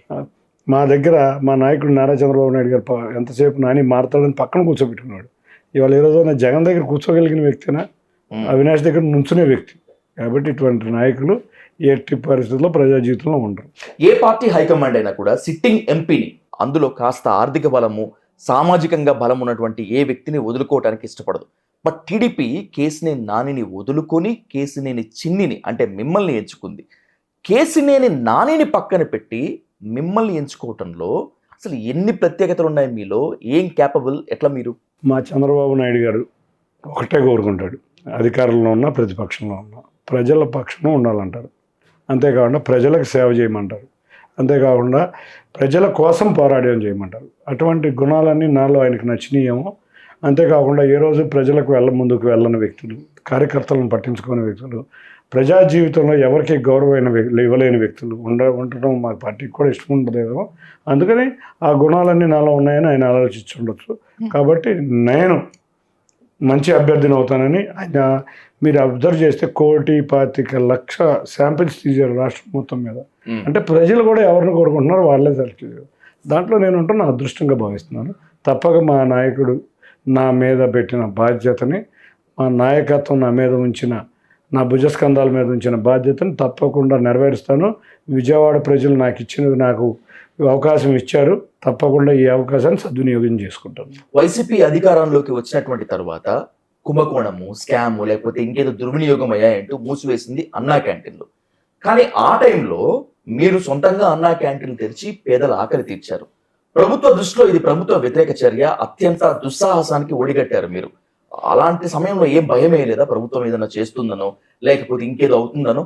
మా దగ్గర మా నాయకుడు నారా చంద్రబాబు నాయుడు గారు ఎంతసేపు నాని మారుతాడని పక్కన కూర్చోబెట్టుకున్నాడు. ఇవాళ ఏ రోజైనా జగన్ దగ్గర కూర్చోగలిగిన వ్యక్తినా, అవినాష్ దగ్గర నుంచునే వ్యక్తి. కాబట్టి ఇటువంటి నాయకులు ఎట్టి పరిస్థితుల్లో ప్రజా జీవితంలో ఉండరు. ఏ పార్టీ హైకమాండ్ అయినా కూడా సిట్టింగ్ ఎంపీని, అందులో కాస్త ఆర్థిక బలము, సామాజికంగా బలం ఉన్నటువంటి ఏ వ్యక్తిని వదులుకోవడానికి ఇష్టపడదు. బట్ టీడీపీ కేసినేని నానిని వదులుకొని కేసినేని చిన్నిని అంటే మిమ్మల్ని ఎంచుకుంది. కేసినేని నానిని పక్కన పెట్టి మిమ్మల్ని ఎంచుకోవటంలో అసలు ఎన్ని ప్రత్యేకతలు ఉన్నాయి మీలో? ఏం క్యాపబుల్? ఎట్లా మీరు? మా చంద్రబాబు నాయుడు గారు ఒకటే కోరుకుంటాడు, అధికారంలో ఉన్నా ప్రతిపక్షంలో ఉన్నా ప్రజల పక్షంలో ఉండాలంటారు. అంతేకాకుండా ప్రజలకు సేవ చేయమంటారు. అంతేకాకుండా ప్రజల కోసం పోరాడడం చేయమంటారు. అటువంటి గుణాలన్నీ నాలో ఆయనకు నచ్చినాయేమో. అంతేకాకుండా ఏ రోజు ప్రజలకు ముందుకు వెళ్ళని వ్యక్తులు, కార్యకర్తలను పట్టించుకునే వ్యక్తులు, ప్రజా జీవితంలో ఎవరికి గౌరవమైన ఇవ్వలేని వ్యక్తులు ఉండటం మా పార్టీకి కూడా ఇష్టం ఉండదేమో. అందుకని ఆ గుణాలన్నీ నాలో ఉన్నాయని ఆయన ఆలోచించి ఉండొచ్చు. కాబట్టి నేను మంచి అభ్యర్థిని అవుతానని ఆయన, మీరు అబ్జర్వ్ చేస్తే 1,25,00,000 శాంపిల్స్ తీశారు రాష్ట్రం మొత్తం మీద. అంటే ప్రజలు కూడా ఎవరిని కోరుకుంటున్నారో వాళ్ళే సెలెక్ట్ చేశారు. దాంట్లో నేను ఉంటున్న అదృష్టంగా భావిస్తున్నాను. తప్పక మా నాయకుడు నా మీద పెట్టిన బాధ్యతని, మా నాయకత్వం నా మీద ఉంచిన, నా భుజస్కంధాల మీద ఉంచిన బాధ్యతను తప్పకుండా నెరవేరుస్తాను. విజయవాడ ప్రజలు నాకు అవకాశం ఇచ్చారు, తప్పకుండా ఈ అవకాశాన్ని సద్వినియోగం చేసుకుంటాను. వైసీపీ అధికారంలోకి వచ్చినటువంటి తర్వాత కుంభకోణము, స్కాము, లేకపోతే ఇంకేదో దుర్వినియోగం అయ్యాయంటూ మూసివేసింది అన్నా క్యాంటీన్లు. కానీ ఆ టైంలో మీరు సొంతంగా అన్నా క్యాంటీన్లు తెరిచి పేదల ఆకలి తీర్చారు. ప్రభుత్వ దృష్టిలో ఇది ప్రభుత్వ వ్యతిరేక చర్య, అత్యంత దుస్సాహసానికి ఒడిగట్టారు మీరు. అలాంటి సమయంలో ఏం భయం లేదా? ప్రభుత్వం ఏదైనా చేస్తుందనో లేకపోతే ఇంకేదో అవుతుందనో?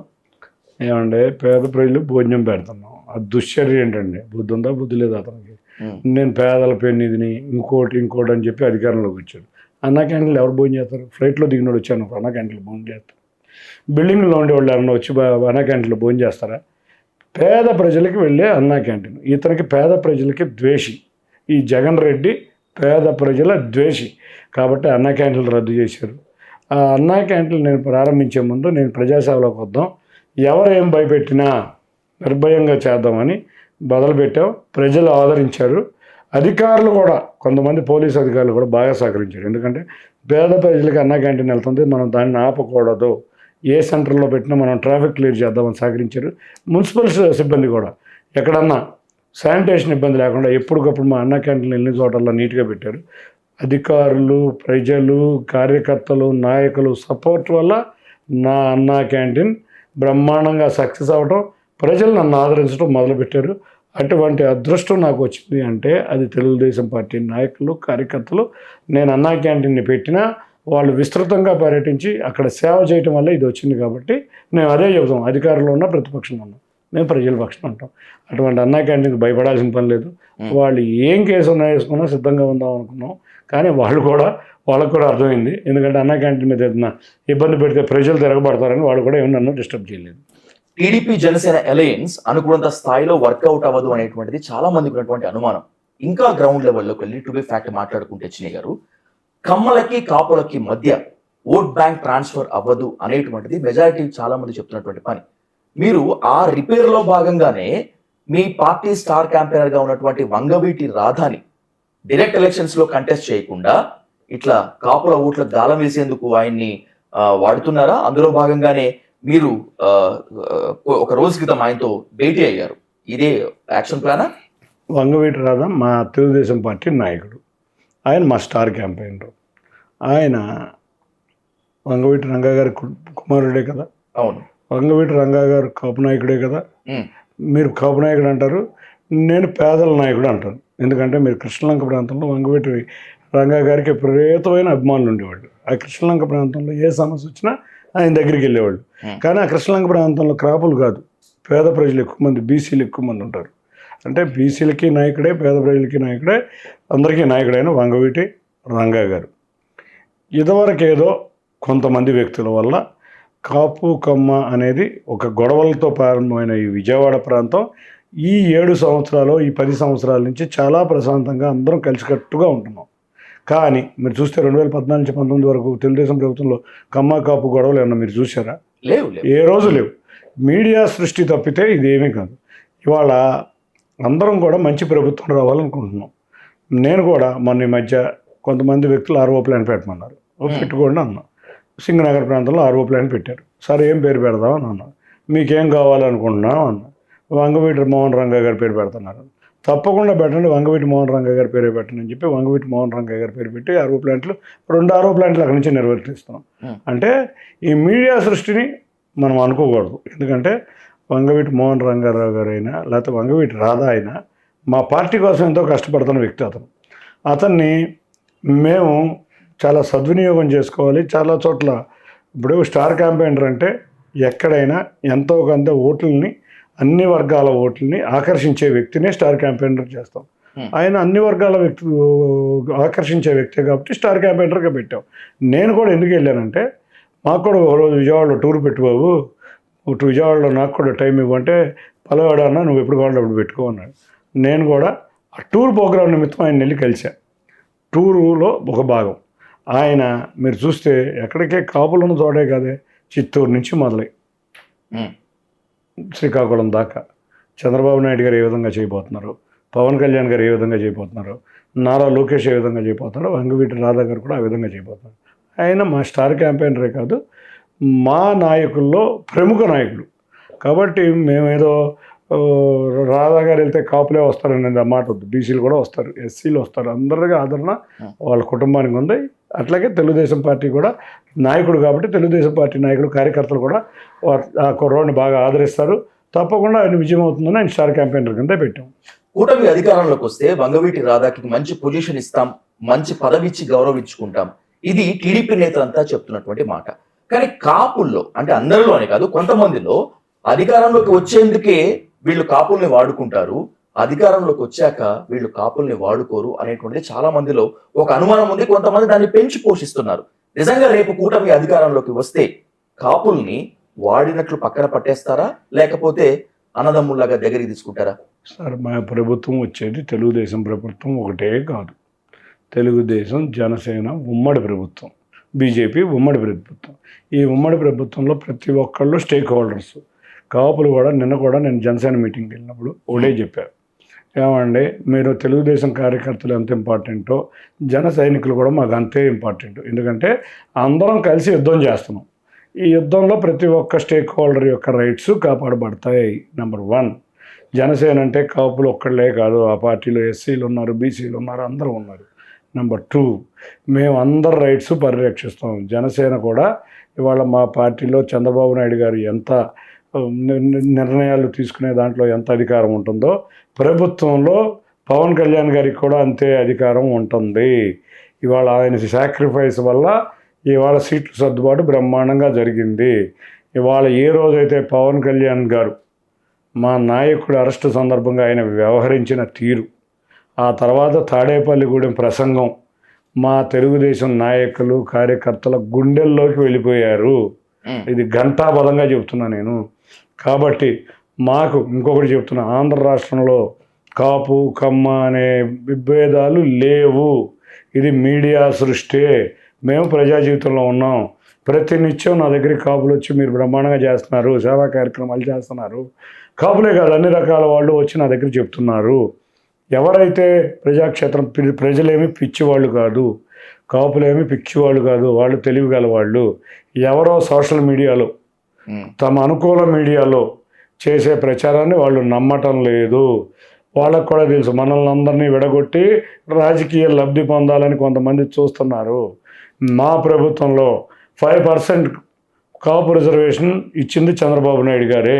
ఏమంటే పేద ప్రజలు భోజనం పెడుతున్నాం, అది దుశ్చర్య ఏంటండి? బుద్ధి ఉందా, బుద్ధి లేదా అతనికి? నేను పేదల పెన్నిదిని ఇంకోటి అని చెప్పి అధికారంలోకి వచ్చాడు. అన్నా క్యాంటీన్లు ఎవరు భోజనం చేస్తారు? ఫ్లైట్లో దిగినోడు వచ్చాను అన్నా క్యాంటీన్లు భోజనం చేస్తారు. బిల్డింగ్లో ఉండేవాళ్ళు ఎవరన్నా వచ్చి అన్నా క్యాంటీన్లో భోజనం చేస్తారా? పేద ప్రజలకి వెళ్ళే అన్నా క్యాంటీన్. ఇతనికి పేద ప్రజలకి ద్వేషి ఈ జగన్ రెడ్డి, పేద ప్రజల ద్వేషి. కాబట్టి అన్నా క్యాంటీన్లు రద్దు చేశారు. ఆ అన్నా క్యాంటీన్లు నేను ప్రారంభించే ముందు నేను ప్రజాసేవలోకి వద్దాం, ఎవరు ఏం భయపెట్టినా నిర్భయంగా చేద్దామని మొదలుపెట్టాం. ప్రజలు ఆదరించారు. అధికారులు కూడా, కొంతమంది పోలీసు అధికారులు కూడా బాగా సహకరించారు. ఎందుకంటే పేద ప్రజలకి అన్నా క్యాంటీన్ వెళ్తుంది, మనం దాన్ని ఆపకూడదు, ఏ సెంటర్లో పెట్టినా మనం ట్రాఫిక్ క్లియర్ చేద్దామని సహకరించారు. మున్సిపల్ సిబ్బంది కూడా ఎక్కడన్నా శానిటేషన్ ఇబ్బంది లేకుండా ఎప్పటికప్పుడు మా అన్నా క్యాంటీన్లు ఎన్ని చోటల్లో నీట్గా పెట్టారు. అధికారులు, ప్రజలు, కార్యకర్తలు, నాయకులు సపోర్ట్ వల్ల నా అన్నా క్యాంటీన్ బ్రహ్మాండంగా సక్సెస్ అవ్వటం, ప్రజలు నన్ను ఆదరించడం మొదలుపెట్టారు. అటువంటి అదృష్టం నాకు వచ్చింది అంటే అది తెలుగుదేశం పార్టీ నాయకులు, కార్యకర్తలు. నేను అన్నా క్యాంటీన్ని పెట్టినా వాళ్ళు విస్తృతంగా పర్యటించి అక్కడ సేవ చేయటం వల్ల ఇది వచ్చింది. కాబట్టి మేము అదే చెబుతాం, అధికారంలో ఉన్న ప్రతిపక్షంలో ఉన్నాం, మేము ప్రజల పక్షం అంటాం. అటువంటి అన్నా క్యాంటీన్కి భయపడాల్సిన పని లేదు. వాళ్ళు ఏం కేసు ఉన్నా వేసుకున్నా సిద్ధంగా ఉందాం అనుకున్నాం. కానీ వాళ్ళకు కూడా అర్థమైంది. ఎందుకంటే అన్నా క్యాంటీన్ మీద ఏదైనా ఇబ్బంది పెడితే ప్రజలు తిరగబడతారని వాళ్ళు కూడా ఏమన్నా నన్ను డిస్టర్బ్ చేయలేదు. టీడీపీ జనసేన అలయన్స్ అనుకున్నంత స్థాయిలో వర్కౌట్ అవ్వదు అనేటువంటిది చాలా మందికి ఉన్నటువంటి అనుమానం. ఇంకా గ్రౌండ్ లెవెల్లోకి వెళ్ళి టు బి ఫ్యాక్ట్ మాట్లాడుకుంటే చిన్ని గారు, కమ్మలకి కాపులకి మధ్య ఓట్ బ్యాంక్ ట్రాన్స్ఫర్ అవ్వదు అనేటువంటిది మెజారిటీ చాలా మంది చెప్తున్నటువంటి పని. మీరు ఆ రిపేర్ లో భాగంగానే మీ పార్టీ స్టార్ క్యాంపెయినర్ గా ఉన్నటువంటి వంగవీటి రాధాని డైరెక్ట్ ఎలక్షన్స్ లో కంటెస్ట్ చేయకుండా ఇట్లా కాపుల ఓట్ల గాలం వేసేందుకు ఆయన్ని వాడుతున్నారా? అందులో భాగంగానే మీరు ఒక రోజు క్రితం ఆయనతో భేటీ అయ్యారు. ఇదే యాక్షన్ ప్లానా? వంగవీటి రాధా మా తెలుగుదేశం పార్టీ నాయకుడు, ఆయన మా స్టార్ క్యాంపెయినర్. ఆయన వంగవీటి రంగా గారి కుమారుడే కదా. అవును, వంగవీటి రంగా గారు కాపు నాయకుడే కదా. మీరు కాపు నాయకుడు అంటారు, నేను పేదల నాయకుడు అంటాను. ఎందుకంటే మీరు కృష్ణలంక ప్రాంతంలో వంగవీటి రంగా గారికి విపరీతమైన అభిమానులు ఉండేవాళ్ళు. ఆ కృష్ణలంక ప్రాంతంలో ఏ సమస్య వచ్చినా ఆయన దగ్గరికి వెళ్ళేవాళ్ళు. కానీ ఆ కృష్ణలంక ప్రాంతంలో క్రాపులు కాదు, పేద ప్రజలు ఎక్కువ మంది, బీసీలు ఎక్కువ మంది ఉంటారు. అంటే బీసీలకి నాయకుడే, పేద ప్రజలకి నాయకుడే, అందరికీ నాయకుడైన వంగవీటి రంగా గారు. ఇదివరకు ఏదో కొంతమంది వ్యక్తుల వల్ల కాపు కమ్మ అనేది ఒక గొడవలతో ప్రారంభమైన ఈ విజయవాడ ప్రాంతం ఈ 7 సంవత్సరాలు, ఈ 10 సంవత్సరాల నుంచి చాలా ప్రశాంతంగా అందరం కలిసికట్టుగా ఉంటున్నాం. కానీ మీరు చూస్తే 2014 నుంచి 19 వరకు తెలుగుదేశం ప్రభుత్వంలో కమ్మ కాపు గొడవలు ఏమన్నా మీరు చూసారా? లేవు. ఏ రోజు లేవు. మీడియా సృష్టి తప్పితే ఇదేమీ కాదు. ఇవాళ అందరం కూడా మంచి ప్రభుత్వం రావాలనుకుంటున్నాం. నేను కూడా మొన్న ఈ మధ్య కొంతమంది వ్యక్తులు ఆర్ఓ ప్లాన్ పెట్టమన్నారు. పెట్టుకోండి అన్నా. సింగనగర్ ప్రాంతంలో ఆర్ఓ ప్లాన్ పెట్టారు. సార్ ఏం పేరు పెడదాం అని అన్నా. మీకేం కావాలనుకుంటున్నాం అన్నా. వంగవీటి మోహన్ రంగా గారి పేరు పెడుతున్నారు. తప్పకుండా పెట్టండి, వంగవీటి మోహన్ రంగా గారి పేరే పెట్టండి అని చెప్పి వంగవీటి మోహన్ రంగా గారి పేరు పెట్టి ఆర్ఓ ప్లాంట్లు 2 ఆర్ఓ ప్లాంట్లు అక్కడి నుంచి నిర్వర్తిస్తున్నాం. అంటే ఈ మీడియా సృష్టిని మనం అనుకోకూడదు. ఎందుకంటే వంగవీటి మోహన్ రంగారావు గారు అయినా లేకపోతే వంగవీటి రాధా అయినా మా పార్టీ కోసం ఎంతో కష్టపడుతున్న వ్యక్తి అతన్ని మేము చాలా సద్వినియోగం చేసుకోవాలి. చాలా చోట్ల ఇప్పుడు స్టార్ క్యాంపెయినర్ అంటే ఎక్కడైనా ఎంతో కొంత ఓట్లని, అన్ని వర్గాల ఓట్లని ఆకర్షించే వ్యక్తినే స్టార్ క్యాంపెయినర్ చేస్తాం. ఆయన అన్ని వర్గాల వ్యక్తి ఆకర్షించే వ్యక్తే కాబట్టి స్టార్ క్యాంపెయినర్గా పెట్టాం. నేను కూడా ఎందుకు వెళ్ళానంటే, మాకు కూడా ఒకరోజు విజయవాడలో టూర్ పెట్టుకోవు, విజయవాడలో నాకు కూడా టైం ఇవ్వంటే, పలవాడ అన్న నువ్వు ఎప్పుడు కావాలంటే అప్పుడు పెట్టుకో అన్నాడు. నేను కూడా ఆ టూర్ ప్రోగ్రాం నిమిత్తం ఆయన వెళ్ళి కలిసా. టూరులో ఒక భాగం ఆయన మీరు చూస్తే ఎక్కడికే కాపులు ఉన్న చోటే కాదే, చిత్తూరు నుంచి మొదలై శ్రీకాకుళం దాకా చంద్రబాబు నాయుడు గారు ఏ విధంగా చేయబోతున్నారు, పవన్ కళ్యాణ్ గారు ఏ విధంగా చేయబోతున్నారు, నారా లోకేష్ ఏ విధంగా చేయబోతున్నారు, వంగవీటి రాధా గారు కూడా ఆ విధంగా చేయబోతున్నారు. ఆయన మా స్టార్ క్యాంపెయినరే కాదు, మా నాయకుల్లో ప్రముఖ నాయకుడు. కాబట్టి మేమేదో రాధా గారు వెళ్తే కాపులే వస్తారనేది ఆ మాట వద్దు. బీసీలు కూడా వస్తారు, ఎస్సీలు వస్తారు, అందరిగా ఆదరణ వాళ్ళ కుటుంబానికి ఉంది. అట్లాగే తెలుగుదేశం పార్టీ కూడా నాయకుడు కాబట్టి తెలుగుదేశం పార్టీ నాయకుడు, కార్యకర్తలు కూడా ఆ కుర్రోడిని బాగా ఆదరిస్తారు. తప్పకుండా ఆయన విజయం అవుతుందని ఆయన స్టార్ క్యాంపెయినర్ కింద పెట్టాం. కూటమి అధికారంలోకి వస్తే వంగవీటి రాధాకి మంచి పొజిషన్ ఇస్తాం, మంచి పదవి ఇచ్చి గౌరవించుకుంటాం, ఇది టీడీపీ నేతలంతా చెప్తున్నటువంటి మాట. కానీ కాపుల్లో, అంటే అందరిలోనే కాదు, కొంతమందిలో అధికారంలోకి వచ్చేందుకే వీళ్ళు కాపుల్ని వాడుకుంటారు, అధికారంలోకి వచ్చాక వీళ్ళు కాపుల్ని వాడుకోరు అనేటువంటిది చాలా మందిలో ఒక అనుమానం ఉంది. కొంతమంది దాన్ని పెంచి పోషిస్తున్నారు. నిజంగా రేపు కూటమి అధికారంలోకి వస్తే కాపుల్ని వాడినట్లు పక్కన పట్టేస్తారా, లేకపోతే అన్నదమ్ముల్లాగా దగ్గరికి తీసుకుంటారా? సార్, మా ప్రభుత్వం వచ్చేది తెలుగుదేశం ప్రభుత్వం ఒకటే కాదు, తెలుగుదేశం జనసేన ఉమ్మడి ప్రభుత్వం, బీజేపీ ఉమ్మడి ప్రభుత్వం. ఈ ఉమ్మడి ప్రభుత్వంలో ప్రతి ఒక్కళ్ళు స్టేక్ హోల్డర్స్. కాపులు కూడా నిన్న కూడా నేను జనసేన మీటింగ్కి వెళ్ళినప్పుడు ఒకటే చెప్పారు, ఏమండి మీరు తెలుగుదేశం కార్యకర్తలు ఎంత ఇంపార్టెంటో జన సైనికులు కూడా మాకు అంతే ఇంపార్టెంట్. ఎందుకంటే అందరం కలిసి యుద్ధం చేస్తున్నాం. ఈ యుద్ధంలో ప్రతి ఒక్క స్టేక్ హోల్డర్ యొక్క రైట్స్ కాపాడబడతాయి. నెంబర్ 1, జనసేన అంటే కాపులు ఒక్కళ్ళే కాదు, ఆ పార్టీలో ఎస్సీలు ఉన్నారు, బీసీలు ఉన్నారు, అందరూ ఉన్నారు. నెంబర్ 2, మేము అందరి రైట్స్ పరిరక్షిస్తాం. జనసేన కూడా ఇవాళ మా పార్టీలో చంద్రబాబు నాయుడు గారు ఎంత నిర్ణయాలు తీసుకునే దాంట్లో ఎంత అధికారం ఉంటుందో, ప్రభుత్వంలో పవన్ కళ్యాణ్ గారికి కూడా అంతే అధికారం ఉంటుంది. ఇవాళ ఆయన సాక్రిఫైస్ వల్ల ఇవాళ సీట్లు సర్దుబాటు బ్రహ్మాండంగా జరిగింది. ఇవాళ ఏ రోజైతే పవన్ కళ్యాణ్ గారు మా నాయకుడు అరెస్టు సందర్భంగా ఆయన వ్యవహరించిన తీరు, ఆ తర్వాత తాడేపల్లిగూడెం ప్రసంగం మా తెలుగుదేశం నాయకులు కార్యకర్తల గుండెల్లోకి వెళ్ళిపోయారు. ఇది ఘంటాపదంగా చెప్తున్నా నేను. కాబట్టి మాకు ఇంకొకటి చెప్తున్నా, ఆంధ్ర రాష్ట్రంలో కాపు కమ్మ అనే విభేదాలు లేవు. ఇది మీడియా సృష్టి. మేము ప్రజా జీవితంలో ఉన్నాం. ప్రతినిత్యం నా దగ్గరికి కాపులు వచ్చి మీరు బ్రహ్మాండంగా చేస్తున్నారు, సేవా కార్యక్రమాలు చేస్తున్నారు. కాపులే కాదు, అన్ని రకాల వాళ్ళు వచ్చి నా దగ్గర చెప్తున్నారు. ఎవరైతే ప్రజాక్షేత్రం, ప్రజలేమి పిచ్చివాళ్ళు కాదు, కాపులేమి పిచ్చివాళ్ళు కాదు, వాళ్ళు తెలివిగల వాళ్ళు. ఎవరో సోషల్ మీడియాలో తమ అనుకూల మీడియాలో చేసే ప్రచారాన్ని వాళ్ళు నమ్మటం లేదు. వాళ్ళకు కూడా తెలుసు మనల్ని అందరినీ విడగొట్టి రాజకీయ లబ్ధి పొందాలని కొంతమంది చూస్తున్నారు. మా ప్రభుత్వంలో 5% కాపు రిజర్వేషన్ ఇచ్చింది చంద్రబాబు నాయుడు గారే.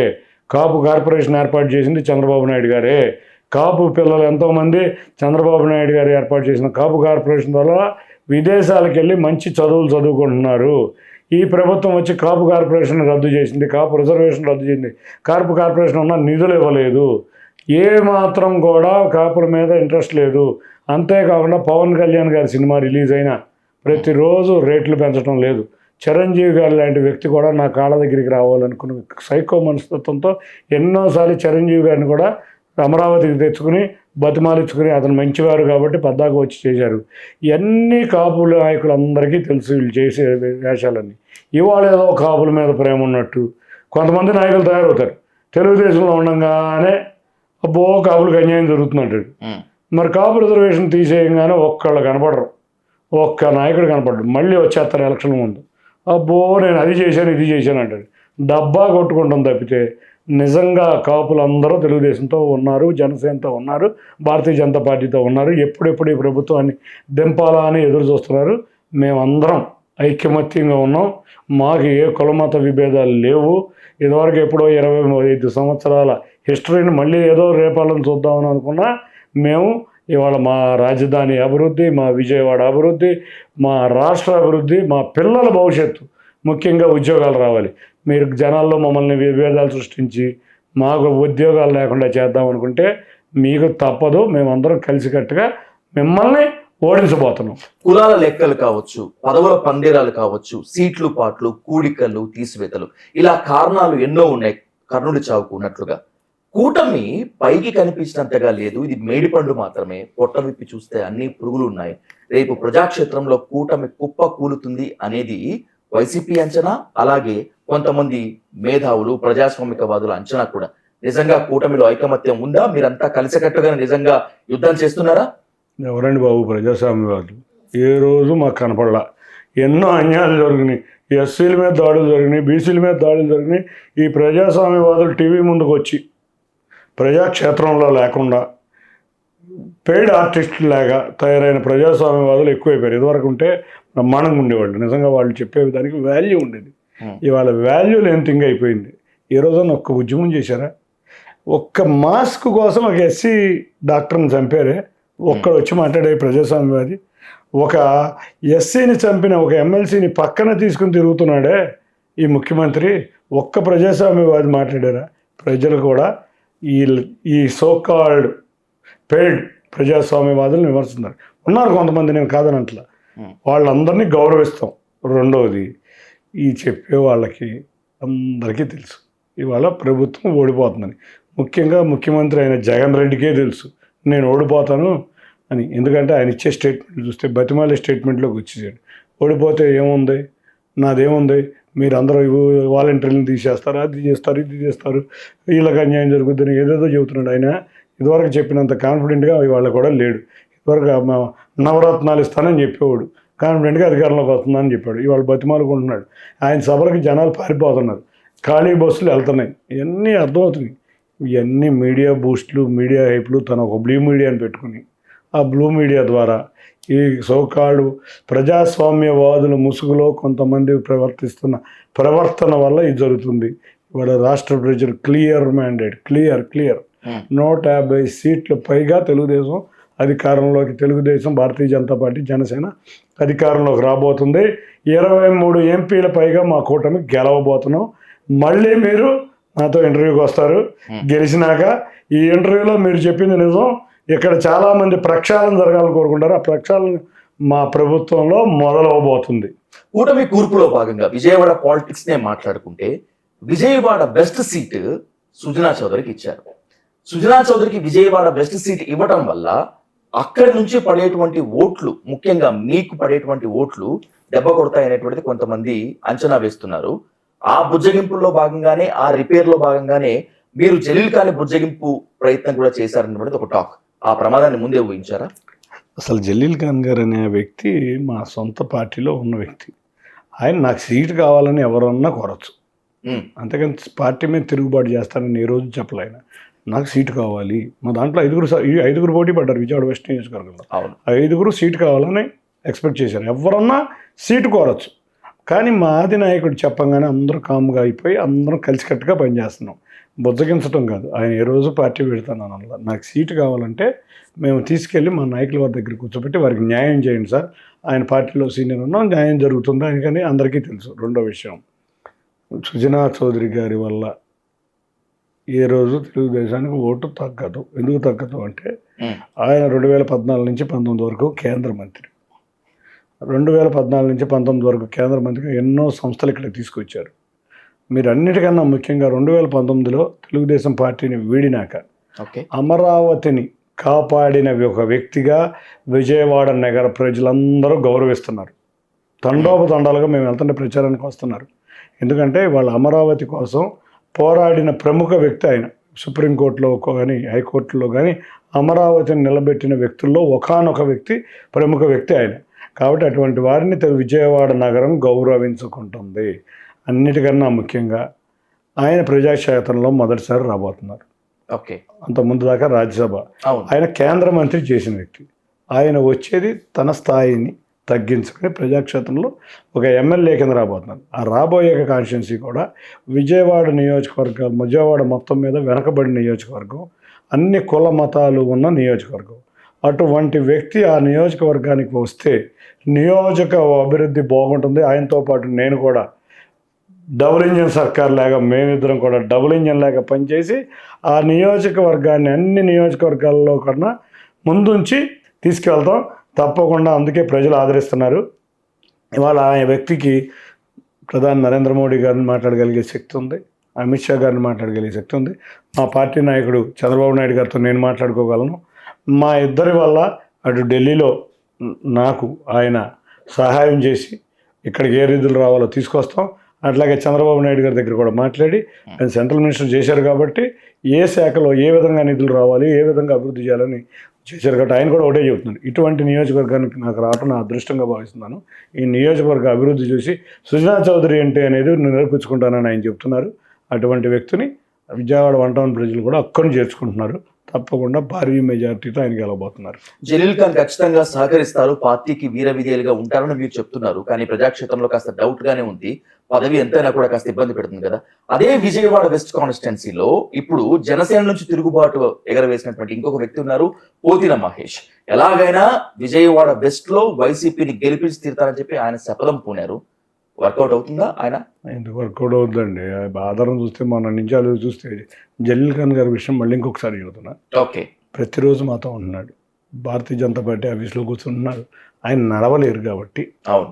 కాపు కార్పొరేషన్ ఏర్పాటు చేసింది చంద్రబాబు నాయుడు గారే. కాపు పిల్లలు ఎంతోమంది చంద్రబాబు నాయుడు గారు ఏర్పాటు చేసిన కాపు కార్పొరేషన్ వల్ల విదేశాలకు వెళ్ళి మంచి చదువులు చదువుకుంటున్నారు. ఈ ప్రభుత్వం వచ్చి కాపు కార్పొరేషన్ రద్దు చేసింది, కాపు రిజర్వేషన్ రద్దు చేసింది, కాపు కార్పొరేషన్ ఉన్న నిధులు ఇవ్వలేదు. ఏ మాత్రం కూడా కాపుల మీద ఇంట్రెస్ట్ లేదు. అంతేకాకుండా పవన్ కళ్యాణ్ గారి సినిమా రిలీజ్ అయినా ప్రతిరోజు రేట్లు పెంచడం లేదు. చిరంజీవి గారు లాంటి వ్యక్తి కూడా నా కాళ్ళ దగ్గరికి రావాలనుకున్న సైకో మనస్తత్వంతో ఎన్నోసార్లు చిరంజీవి గారిని కూడా అమరావతికి తెచ్చుకుని బతిమాలించుకుని అతను మంచివారు కాబట్టి పద్దాకు వచ్చి చేశారు. ఇవన్నీ కాపుల నాయకులందరికీ తెలుసు వీళ్ళు చేసే వేషాలన్నీ. ఇవాళ ఏదో కాపుల మీద ప్రేమ ఉన్నట్టు కొంతమంది నాయకులు తయారవుతారు. తెలుగుదేశంలో ఉండగానే అబ్బో కాపులకు అన్యాయం జరుగుతుందంటాడు. మరి కాపు రిజర్వేషన్ తీసేయంగానే ఒక్కళ్ళు కనపడరు, ఒక్క నాయకుడు కనపడరు. మళ్ళీ వచ్చేస్తారు ఎలక్షన్ ముందు, అబ్బో నేను అది చేశాను ఇది చేశాను అంటాడు. డబ్బా కొట్టుకుంటాం తప్పితే నిజంగా కాపులందరూ తెలుగుదేశంతో ఉన్నారు, జనసేనతో ఉన్నారు, భారతీయ జనతా పార్టీతో ఉన్నారు. ఎప్పుడెప్పుడు ఈ ప్రభుత్వాన్ని దింపాలా అని ఎదురు చూస్తున్నారు. మేమందరం ఐకమత్యంగా ఉన్నాం. మాకు ఏ కులమత విభేదాలు లేవు. ఇదివరకు ఎప్పుడో 25 సంవత్సరాల హిస్టరీని మళ్ళీ ఏదో రేపాలను చూద్దామని అనుకున్నా మేము ఇవాళ మా రాజధాని అభివృద్ధి, మా విజయవాడ అభివృద్ధి, మా రాష్ట్ర అభివృద్ధి, మా పిల్లల భవిష్యత్తు, ముఖ్యంగా ఉద్యోగాలు రావాలి. మీరు జనాల్లో మమ్మల్ని విభేదాలు సృష్టించి మాకు ఉద్యోగాలు లేకుండా చేద్దాం అనుకుంటే మీకు తప్పదు. మేమందరం కలిసికట్టుగా మిమ్మల్ని ఓడించబోతున్నాం. కులాల లెక్కలు కావచ్చు, పదవుల పందేరాలు కావచ్చు, సీట్లు పాట్లు, కూడికలు, తీసివేతలు, ఇలా కారణాలు ఎన్నో ఉన్నాయి కర్ణుడి చావుకు ఉన్నట్లుగా. కూటమి పైకి కనిపించినంతగా లేదు. ఇది మేడిపండు మాత్రమే. పొట్ట విప్పి చూస్తే అన్ని పురుగులు ఉన్నాయి. రేపు ప్రజాక్షేత్రంలో కూటమి కుప్ప కూలుతుంది అనేది వైసీపీ అంచనా, అలాగే కొంతమంది మేధావులు ప్రజాస్వామికవాదుల అంచనా కూడా. నిజంగా కూటమిలో ఐకమత్యం ఉందా? మీరంతా కలిసికట్టుగా నిజంగా యుద్ధం చేస్తున్నారా? ఎవరండి బాబు ప్రజాస్వామ్యవాదులు? ఏ రోజు మాకు కనపడలా. ఎన్నో అన్యాయాలు జరిగినాయి. ఎస్సీల మీద దాడులు జరిగినాయి, బీసీల మీద దాడులు జరిగినాయి. ఈ ప్రజాస్వామ్యవాదులు టీవీ ముందుకు వచ్చి ప్రజాక్షేత్రంలో లేకుండా పెయిడ్ ఆర్టిస్టులు లాగా తయారైన ప్రజాస్వామ్యవాదులు ఎక్కువైపోయారు. ఇదివరకు ఉంటే బ్రహ్మాండంగా ఉండేవాళ్ళు. నిజంగా వాళ్ళు చెప్పే దానికి వాల్యూ ఉండేది. ఇవాళ వాల్యూ లేని థింగ్ అయిపోయింది. ఏ రోజున ఒక్క ఉద్యమం చేశారా? ఒక్క మాస్క్ కోసం ఒక ఎస్సీ డాక్టర్ని చంపారే, ఒక్కడు వచ్చి మాట్లాడే ప్రజాస్వామ్యవాది. ఒక ఎస్సీని చంపిన ఒక ఎమ్మెల్సీని పక్కన తీసుకుని తిరుగుతున్నాడే ఈ ముఖ్యమంత్రి. ఒక్క ప్రజాస్వామ్యవాది మాట్లాడారా? ప్రజలు కూడా ఈ సోకాల్డ్ పెయిడ్ ప్రజాస్వామ్యవాదులను విమర్శిస్తున్నారు. ఉన్నారు కొంతమంది, నేను కాదనట్లా. వాళ్ళందరినీ గౌరవిస్తాం. రెండవది, ఈ చెప్పే వాళ్ళకి అందరికీ తెలుసు ఇవాళ ప్రభుత్వం ఓడిపోతుందని. ముఖ్యంగా ముఖ్యమంత్రి అయిన జగన్ రెడ్డికే తెలుసు నేను ఓడిపోతాను అని. ఎందుకంటే ఆయన ఇచ్చే స్టేట్మెంట్లు చూస్తే బతిమాలే స్టేట్మెంట్లోకి వచ్చేసాడు. ఓడిపోతే ఏముంది, నాదేముంది, మీరు అందరూ వాలంటీర్లను తీసేస్తారు, అది చేస్తారు, ఇది చేస్తారు, వీళ్ళకి అన్యాయం జరుగుతుందని ఏదేదో చెబుతున్నాడు. ఆయన ఇదివరకు చెప్పినంత కాన్ఫిడెంట్గా ఇవాళ కూడా లేడు. ఇదివరకు నవరత్నాలు ఇస్తానని చెప్పేవాడు, కాన్ఫిడెంట్గా అధికారంలోకి వస్తుందని చెప్పాడు. ఇవాళ బతిమాలుకుంటున్నాడు. ఆయన సభలకు జనాలు పారిపోతున్నారు, ఖాళీ బస్సులు వెళ్తున్నాయి. ఇవన్నీ అర్థమవుతున్నాయి. ఇవన్నీ మీడియా బూస్టులు, మీడియా హైప్లు. తను ఒక బ్లూ మీడియాని పెట్టుకుని ఆ బ్లూ మీడియా ద్వారా ఈ సోకాళ్ళు ప్రజాస్వామ్యవాదుల ముసుగులో కొంతమంది ప్రవర్తిస్తున్న ప్రవర్తన వల్ల ఇది జరుగుతుంది. ఇవాళ రాష్ట్ర ప్రజలు క్లియర్ మ్యాండేట్, క్లియర్ 150 సీట్ల పైగా తెలుగుదేశం అధికారంలోకి, తెలుగుదేశం, భారతీయ జనతా పార్టీ, జనసేన అధికారంలోకి రాబోతుంది. 23 ఎంపీల పైగా మా కూటమి గెలవబోతున్నాం. మళ్ళీ మీరు నాతో ఇంటర్వ్యూకి వస్తారు. గెలిచినాక ఈ ఇంటర్వ్యూలో మీరు చెప్పింది నిజం. ఇక్కడ చాలామంది ప్రక్షాళన జరగాలని కోరుకుంటారు. ఆ ప్రక్షాళన మా ప్రభుత్వంలో మొదలవబోతుంది. కూటమి కూర్పులో భాగంగా విజయవాడ పాలిటిక్స్ నే మాట్లాడుకుంటే విజయవాడ బెస్ట్ సీట్ సుజనా చౌదరికి ఇచ్చారు. సుజనా చౌదరికి విజయవాడ బెస్ట్ సీట్ ఇవ్వటం వల్ల అక్కడి నుంచి పడేటువంటి ఓట్లు, ముఖ్యంగా మీకు పడేటువంటి ఓట్లు దెబ్బ కొడతాయనేటువంటిది కొంతమంది అంచనా వేస్తున్నారు. ఆ బుజ్జగింపుల్లో భాగంగానే, ఆ రిపేర్ లో భాగంగానే మీరు జలీల్ ఖాన్ బుజ్జగింపు ప్రయత్నం కూడా చేశారనేటువంటిది ఒక టాక్. ఆ ప్రమాదాన్ని ముందే ఊహించారా? అసలు జలీల్ ఖాన్ గారు అనే వ్యక్తి మా సొంత పార్టీలో ఉన్న వ్యక్తి. ఆయన నాకు సీటు కావాలని ఎవరన్నా కోరచ్చు, అంతేకాని పార్టీ మీద తిరుగుబాటు చేస్తానని ఏ రోజు చెప్పలే. ఆయన నాకు సీటు కావాలి, మా దాంట్లో 5గురు పోటీ పడ్డారు విజయవాడ వెస్ట్ నియోజకవర్గంలో. 5గురు సీటు కావాలని ఎక్స్పెక్ట్ చేశారు. ఎవరన్నా సీటు కోరచ్చు. కానీ మా ఆది నాయకుడు చెప్పంగానే అందరూ కామ్గా అయిపోయి అందరం కలిసికట్టుగా పనిచేస్తున్నాం. బుజ్జగించడం కాదు, ఆయన ఏ రోజు పార్టీ పెడతాను అలా నాకు సీటు కావాలంటే మేము తీసుకెళ్ళి మా నాయకుల వారి దగ్గర కూర్చోబెట్టి వారికి న్యాయం చేయండి సార్, ఆయన పార్టీలో సీనియర్ ఉన్నాం, న్యాయం జరుగుతుంది ఆయనకని అందరికీ తెలుసు. రెండో విషయం, సుజనా చౌదరి గారి వల్ల ఏ రోజు తెలుగుదేశానికి ఓటు తగ్గదు. ఎందుకు తగ్గదు అంటే ఆయన 2014 నుంచి 19 వరకు కేంద్ర మంత్రి, 2014 నుంచి 19 వరకు కేంద్ర మంత్రిగా ఎన్నో సంస్థలు ఇక్కడ తీసుకొచ్చారు. మీరు అన్నిటికన్నా ముఖ్యంగా 2019లో తెలుగుదేశం పార్టీని వీడినాక అమరావతిని కాపాడిన ఒక వ్యక్తిగా విజయవాడ నగర ప్రజలందరూ గౌరవిస్తున్నారు. తండోపతండాలుగా మేము వెళ్తుంటే ప్రచారానికి వస్తున్నారు. ఎందుకంటే వాళ్ళ అమరావతి కోసం పోరాడిన ప్రముఖ వ్యక్తి ఆయన. సుప్రీంకోర్టులో కానీ హైకోర్టులో కానీ అమరావతిని నిలబెట్టిన వ్యక్తుల్లో ఒకానొక వ్యక్తి, ప్రముఖ వ్యక్తి ఆయన. కాబట్టి అటువంటి వారిని విజయవాడ నగరం గౌరవించుకుంటుంది. అన్నిటికన్నా ముఖ్యంగా ఆయన ప్రజాక్షేత్రంలో మొదటిసారి రాబోతున్నారు. అంత ముందు దాకా రాజ్యసభ, ఆయన కేంద్ర మంత్రి చేసిన వ్యక్తి. ఆయన వచ్చేది తన స్థాయిని తగ్గించుకొని ప్రజాక్షేత్రంలో ఒక ఎమ్మెల్యే కింద రాబోతున్నారు. ఆ రాబోయే కాన్స్టిట్యున్సీ కూడా విజయవాడ నియోజకవర్గాలు, విజయవాడ మొత్తం మీద వెనకబడిన నియోజకవర్గం, అన్ని కుల మతాలు ఉన్న నియోజకవర్గం. అటువంటి వ్యక్తి ఆ నియోజకవర్గానికి వస్తే నియోజక అభివృద్ధి బాగుంటుంది. ఆయనతో పాటు నేను కూడా డబుల్ ఇంజన్ సర్కార్ లాగా మేమిద్దరం కూడా డబుల్ ఇంజన్ లాగా పనిచేసి ఆ నియోజకవర్గాన్ని అన్ని నియోజకవర్గాల్లో కన్నా ముందుంచి తీసుకెళ్తాం తప్పకుండా. అందుకే ప్రజలు ఆదరిస్తున్నారు. ఇవాళ ఆయన వ్యక్తికి ప్రధాని నరేంద్ర మోడీ గారిని మాట్లాడగలిగే శక్తి ఉంది, అమిత్ షా గారిని మాట్లాడగలిగే శక్తి ఉంది. మా పార్టీ నాయకుడు చంద్రబాబు నాయుడు గారితో నేను మాట్లాడుకోగలను. మా ఇద్దరి వల్ల అటు ఢిల్లీలో నాకు ఆయన సహాయం చేసి ఇక్కడికి ఏ నిధులు రావాలో తీసుకొస్తాం. అట్లాగే చంద్రబాబు నాయుడు గారి దగ్గర కూడా మాట్లాడి, ఆయన సెంట్రల్ మినిస్టర్ చేశారు కాబట్టి ఏ శాఖలో ఏ విధంగా నిధులు రావాలి, ఏ విధంగా అభివృద్ధి చేయాలని చేశారు కాబట్టి ఆయన కూడా ఒకటే చెబుతున్నాడు. ఇటువంటి నియోజకవర్గానికి నాకు రావటం నా అదృష్టంగా భావిస్తున్నాను. ఈ నియోజకవర్గ అభివృద్ధి చూసి సుజనా చౌదరి అంటే అనేది నిరూపించుకుంటానని ఆయన చెప్తున్నారు. అటువంటి వ్యక్తిని విజయవాడ వన్ టౌన్ ప్రజలు కూడా అక్కడిని చేర్చుకుంటున్నారు. తప్పకుండా భారీ మెజారిటీతో ఆయన గెలవబోతున్నారు. జలీల్ ఖాన్ ఖచ్చితంగా సహకరిస్తారు, పార్టీకి వీర విధేయులుగా ఉంటారని మీరు చెప్తున్నారు. కానీ ప్రజాక్షేత్రంలో కాస్త డౌట్ గానే ఉంది. పదవి ఎంతైనా కూడా కాస్త ఇబ్బంది పెడుతుంది కదా. అదే విజయవాడ వెస్ట్ కాన్స్టిట్యున్సీలో ఇప్పుడు జనసేన నుంచి తిరుగుబాటు ఎగరవేసినటువంటి ఇంకొక వ్యక్తి ఉన్నారు, పోతిన మహేష్. ఎలాగైనా విజయవాడ వెస్ట్ లో వైసీపీని గెలిపించి తీరుతారని చెప్పి ఆయన శపథం పూనారు. వర్కౌట్ అవుతుందా? ఆయన ఎందుకు వర్కౌట్ అవుతుందండి? ఆధారం చూస్తే మన నుంచి ఆలోచన చూస్తే జలీల్ ఖాన్ గారి విషయం మళ్ళీ ఇంకొకసారి చెబుతున్నా. ప్రతిరోజు మాతో ఉంటున్నాడు, భారతీయ జనతా పార్టీ ఆఫీస్లో కూర్చుంటున్నారు. ఆయన నడవలేరు కాబట్టి అవును,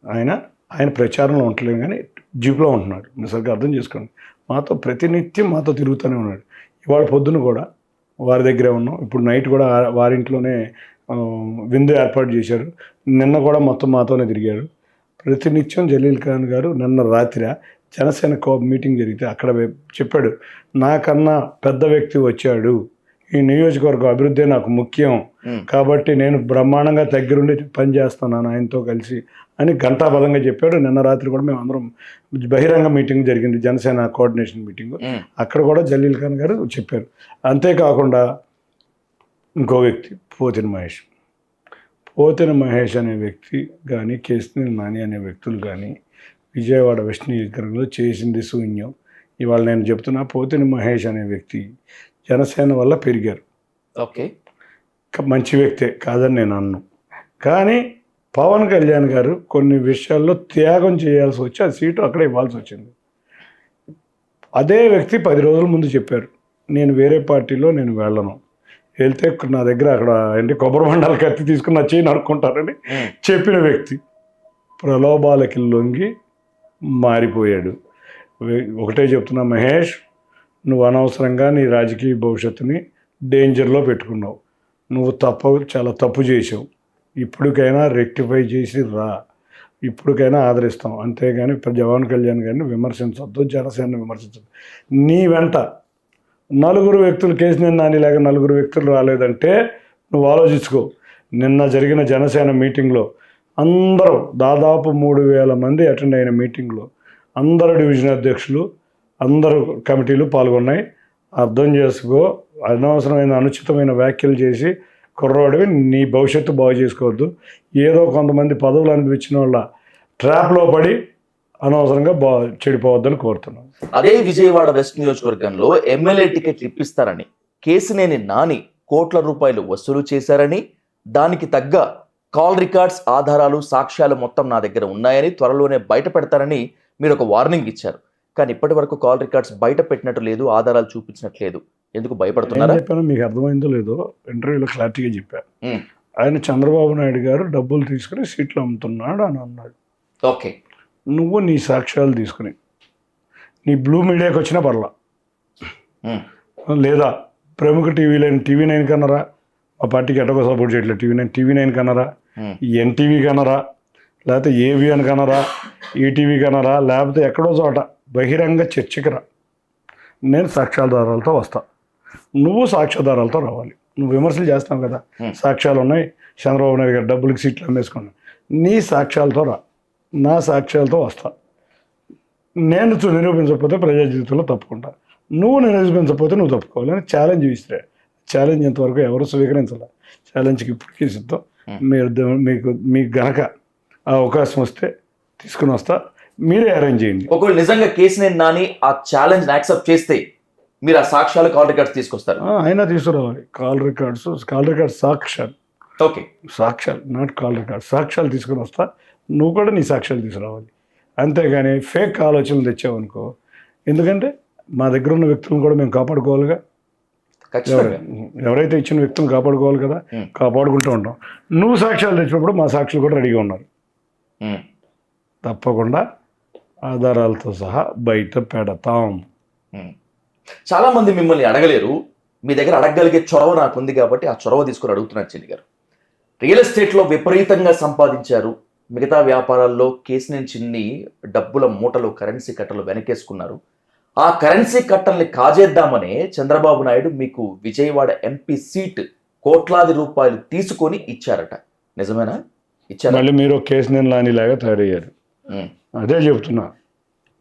ఆయన ప్రచారంలో ఉంటలేదు కానీ జీప్లో ఉంటున్నాడు. మీరు సరిగ్గా అర్థం చేసుకోండి. మాతో ప్రతినిత్యం మాతో తిరుగుతూనే ఉన్నాడు. ఇవాళ పొద్దున కూడా వారి దగ్గరే ఉన్నాం. ఇప్పుడు నైట్ కూడా వారింట్లోనే విందు ఏర్పాటు చేశారు. నిన్న కూడా మొత్తం మాతోనే తిరిగారు. ప్రతినిత్యం జలీల్ ఖాన్ గారు నిన్న రాత్రి జనసేన మీటింగ్ జరిగితే అక్కడ చెప్పాడు, నాకన్నా పెద్ద వ్యక్తి వచ్చాడు, ఈ నియోజకవర్గం అభివృద్ధి నాకు ముఖ్యం కాబట్టి నేను బ్రహ్మాండంగా దగ్గరుండి పనిచేస్తున్నాను ఆయనతో కలిసి అని ఘంటాబద్ధంగా చెప్పాడు. నిన్న రాత్రి కూడా మేము అందరం బహిరంగ మీటింగ్ జరిగింది, జనసేన కోఆర్డినేషన్ మీటింగ్. అక్కడ కూడా జలీల్ ఖాన్ గారు చెప్పారు. అంతేకాకుండా ఇంకో వ్యక్తి పోతిన మహేష్ అనే వ్యక్తి కానీ, కేసినేని నాని అనే వ్యక్తులు కానీ విజయవాడ వెస్ట్ నియోజకవర్గంలో చేసింది శూన్యం. ఇవాళ నేను చెప్తున్నా, పోతిన మహేష్ అనే వ్యక్తి జనసేన వల్ల పెరిగారు. మంచి వ్యక్తే కాదని నేను అన్నాను. కానీ పవన్ కళ్యాణ్ గారు కొన్ని విషయాల్లో త్యాగం చేయాల్సి వచ్చి ఆ సీటు అక్కడ ఇవ్వాల్సి వచ్చింది. అదే వ్యక్తి 10 రోజుల ముందు చెప్పారు, నేను వేరే పార్టీలో నేను వెళ్ళను, వెళ్తే నా దగ్గర అక్కడ ఏంటి కొబ్బరి మండల కత్తి తీసుకుని నా చేయి నరుక్కుంటారని చెప్పిన వ్యక్తి ప్రలోభాలకి లొంగి మారిపోయాడు. ఒకటే చెప్తున్నా, మహేష్ నువ్వు అనవసరంగా నీ రాజకీయ భవిష్యత్తుని డేంజర్లో పెట్టుకున్నావు. నువ్వు చాలా తప్పు చేసావు. ఇప్పటికైనా రెక్టిఫై చేసి రా, ఇప్పటికైనా ఆదరిస్తాం. అంతేగాని పవన్ కళ్యాణ్ గారిని విమర్శించవద్దు, జనసేనని విమర్శించద్దు. నీ వెంట 4 వ్యక్తులు కేసినేని నానిలాగా 4 వ్యక్తులు రాలేదంటే నువ్వు ఆలోచించుకో. నిన్న జరిగిన జనసేన మీటింగ్లో అందరూ దాదాపు 3000 మంది అటెండ్ అయిన మీటింగ్లో అందరు డివిజన్ అధ్యక్షులు, అందరూ కమిటీలు పాల్గొన్నాయి. అర్థం చేసుకో. అనవసరమైన అనుచితమైన వ్యాఖ్యలు చేసి కుర్రోడివి నీ భవిష్యత్తు బాగు చేసుకోవద్దు. ఏదో కొంతమంది పదవులు అనిపించిన వాళ్ళ ట్రాప్లో పడి అనవసరంగా చెడిపోవద్దని కోరుతున్నాను. అదే విజయవాడ వెస్ట్ నియోజకవర్గంలో ఎమ్మెల్యే టికెట్ ఇప్పిస్తారని కేసినేని నాని కోట్ల రూపాయలు వసూలు చేశారని, దానికి తగ్గ కాల్ రికార్డ్స్, ఆధారాలు, సాక్ష్యాలు మొత్తం నా దగ్గర ఉన్నాయని, త్వరలోనే బయట పెడతారని మీరు ఒక వార్నింగ్ ఇచ్చారు. కానీ ఇప్పటి వరకు కాల్ రికార్డ్స్ బయట పెట్టినట్టు లేదు, ఆధారాలు చూపించినట్లేదు. ఎందుకు భయపడుతున్నారా? చెప్పాను మీకు అర్థమైందో లేదో, ఇంటర్వ్యూలో క్లారిటీగా చెప్పాను. ఉమ్, ఆయన చంద్రబాబు నాయుడు గారు డబ్బులు తీసుకుని సీట్లు అమ్ముతున్నాడు అని అన్నాడు. ఓకే. నువ్వు నీ సాక్ష్యాలు తీసుకుని నీ బ్లూ మీడియాకి వచ్చినా పర్లా, ఉమ్, లేదా ప్రముఖ టీవీ నైన్ కన్నారా, మా పార్టీకి ఎట్టకో సపోర్ట్ చేయట్లేదు, టీవీ నైన్ కన్నారా, ఉమ్, ఎన్టీవీ కన్నారా, లేకపోతే ఏవిఎన్ కన్నారా, ఈటీవీ కన్నారా, లేకపోతే ఎక్కడో చోట బహిరంగ చర్చకి రా, నేను సాక్ష్యాధారాలతో వస్తా. నువ్వు సాక్ష్యాధారాలతో రావాలి. నువ్వు విమర్శలు చేస్తున్నావు కదా, సాక్ష్యాలు ఉన్నాయి, చంద్రబాబు నాయుడు గారు డబ్బులకి సీట్లు అమ్మేసుకున్నాను, నీ సాక్ష్యాలతో రా, నా సాక్ష్యాలతో వస్తా. నేను నిరూపించకపోతే ప్రజా జీవితంలో తప్పుకుంటా, నువ్వు నిరూపించకపోతే నువ్వు తప్పుకోవాలి అని ఛాలెంజ్ ఇస్తే, ఛాలెంజ్ ఇంతవరకు ఎవరు స్వీకరించాలి. ఛాలెంజ్కి ఇప్పటికీ సిద్ధం. మీకు గనక ఆ అవకాశం వస్తే తీసుకుని వస్తా, మీరే అరేంజ్ చేయండి. ఒకవేళ నిజంగా కేసినేని నాని ఆ ఛాలెంజ్ యాక్సెప్ట్ చేస్తే మీరు ఆ సాక్ష్యాలు, కాల్ రికార్డ్స్ తీసుకొస్తారు? అయినా తీసుకురావాలి. కాల్ రికార్డ్స్ సాక్ష్యాలు, ఓకే, సాక్ష్యాలు, నాట్ కాల్ రికార్డ్, సాక్ష్యాలు తీసుకుని వస్తా. నువ్వు కూడా నీ సాక్ష్యాలు తీసుకురావాలి. అంతేగాని ఫేక్ ఆలోచనలు తెచ్చావనుకో, ఎందుకంటే మా దగ్గర ఉన్న వ్యక్తులను కూడా మేము కాపాడుకోవాలిగా. ఎవరైతే ఇచ్చిన వ్యక్తులను కాపాడుకోవాలి కదా, కాపాడుకుంటూ ఉంటాం. నువ్వు సాక్ష్యాలు తెచ్చినప్పుడు మా సాక్షులు కూడా రెడీగా ఉన్నారు. తప్పకుండా ఆధారాలతో సహా బయట పెడతాం. చాలా మంది మిమ్మల్ని అడగలేరు, మీ దగ్గర అడగగలిగే చొరవ నాకు ఉంది కాబట్టి ఆ చొరవ తీసుకుని అడుగుతున్నారు. చెల్లి గారు, రియల్ ఎస్టేట్లో విపరీతంగా సంపాదించారు, మిగతా వ్యాపారాల్లో కేసినేని చిన్ని డబ్బుల మూటలు, కరెన్సీ కట్టలు వెనకేసుకున్నారు. ఆ కరెన్సీ కట్టల్ని కాజేద్దామనే చంద్రబాబు నాయుడు మీకు విజయవాడ ఎంపీ సీట్ కోట్లాది రూపాయలు తీసుకొని ఇచ్చారట. నిజమేనా? ఇచ్చారు. మళ్ళీ మీరు కేసినేని నానిలాగా తయారయ్యారు. అదే చెప్తున్నా,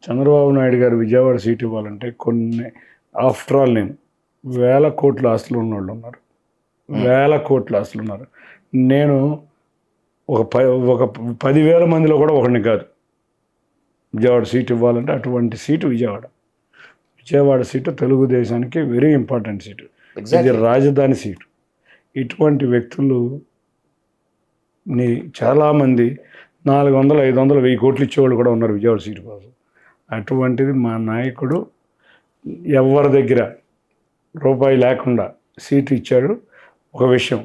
చంద్రబాబు నాయుడు గారు విజయవాడ సీట్ ఇవ్వాలంటే కొన్ని, ఆఫ్టర్ ఆల్ నేను వేల కోట్ల ఆస్తులు ఉన్నవాళ్ళు ఉన్నారు, వేల కోట్ల ఆస్తులు ఉన్నారు. నేను ఒక 10,000 మందిలో కూడా ఒకరిని కాదు. విజయవాడ సీట్ ఇవ్వాలంటే అటువంటి సీటు విజయవాడ సీటు తెలుగుదేశానికి వెరీ ఇంపార్టెంట్ సీటు. ఇది రాజధాని సీటు. ఇటువంటి వ్యక్తులు చాలామంది 400, 500, 1000 కోట్లు ఇచ్చేవాళ్ళు కూడా ఉన్నారు విజయవాడ సీటు కోసం. అటువంటిది మా నాయకుడు ఎవరి దగ్గర రూపాయి లేకుండా సీటు ఇచ్చాడు. ఒక విషయం,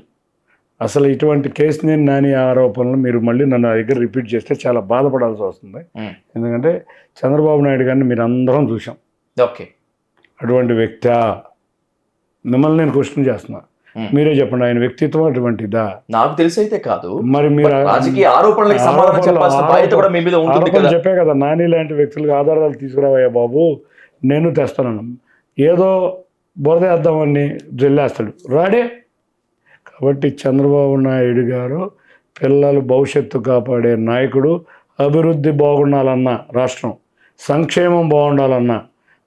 అసలు ఇటువంటి కేసినేని నాని ఆరోపణలు మీరు మళ్ళీ నన్ను దగ్గర రిపీట్ చేస్తే చాలా బాధపడాల్సి వస్తుంది. ఎందుకంటే చంద్రబాబు నాయుడు గారిని మీరు అందరం చూసాం. ఓకే, అటువంటి వ్యక్తి మిమ్మల్ని నేను క్వశ్చన్ చేస్తున్నా, మీరే చెప్పండి, ఆయన వ్యక్తిత్వం అటువంటిదా? నాకు తెలిసి అయితే కాదు. మరి మీరు రాజకీయ ఆరోపణలకు సమాధానం చెప్పాల్సిన బాధ్యత కూడా మీ మీద ఉంటుంది కదా. చెప్పే కదా, నాని లాంటి వ్యక్తులకు ఆధారాలు తీసుకురావయ్యా బాబు, నేను తెస్తాను. ఏదో బురదేద్దామని జల్లేస్తాడు, రాడే. కాబట్టి చంద్రబాబు నాయుడు గారు పిల్లలు భవిష్యత్తు కాపాడే నాయకుడు. అభివృద్ధి బాగుండాలన్నా, రాష్ట్రం సంక్షేమం బాగుండాలన్నా,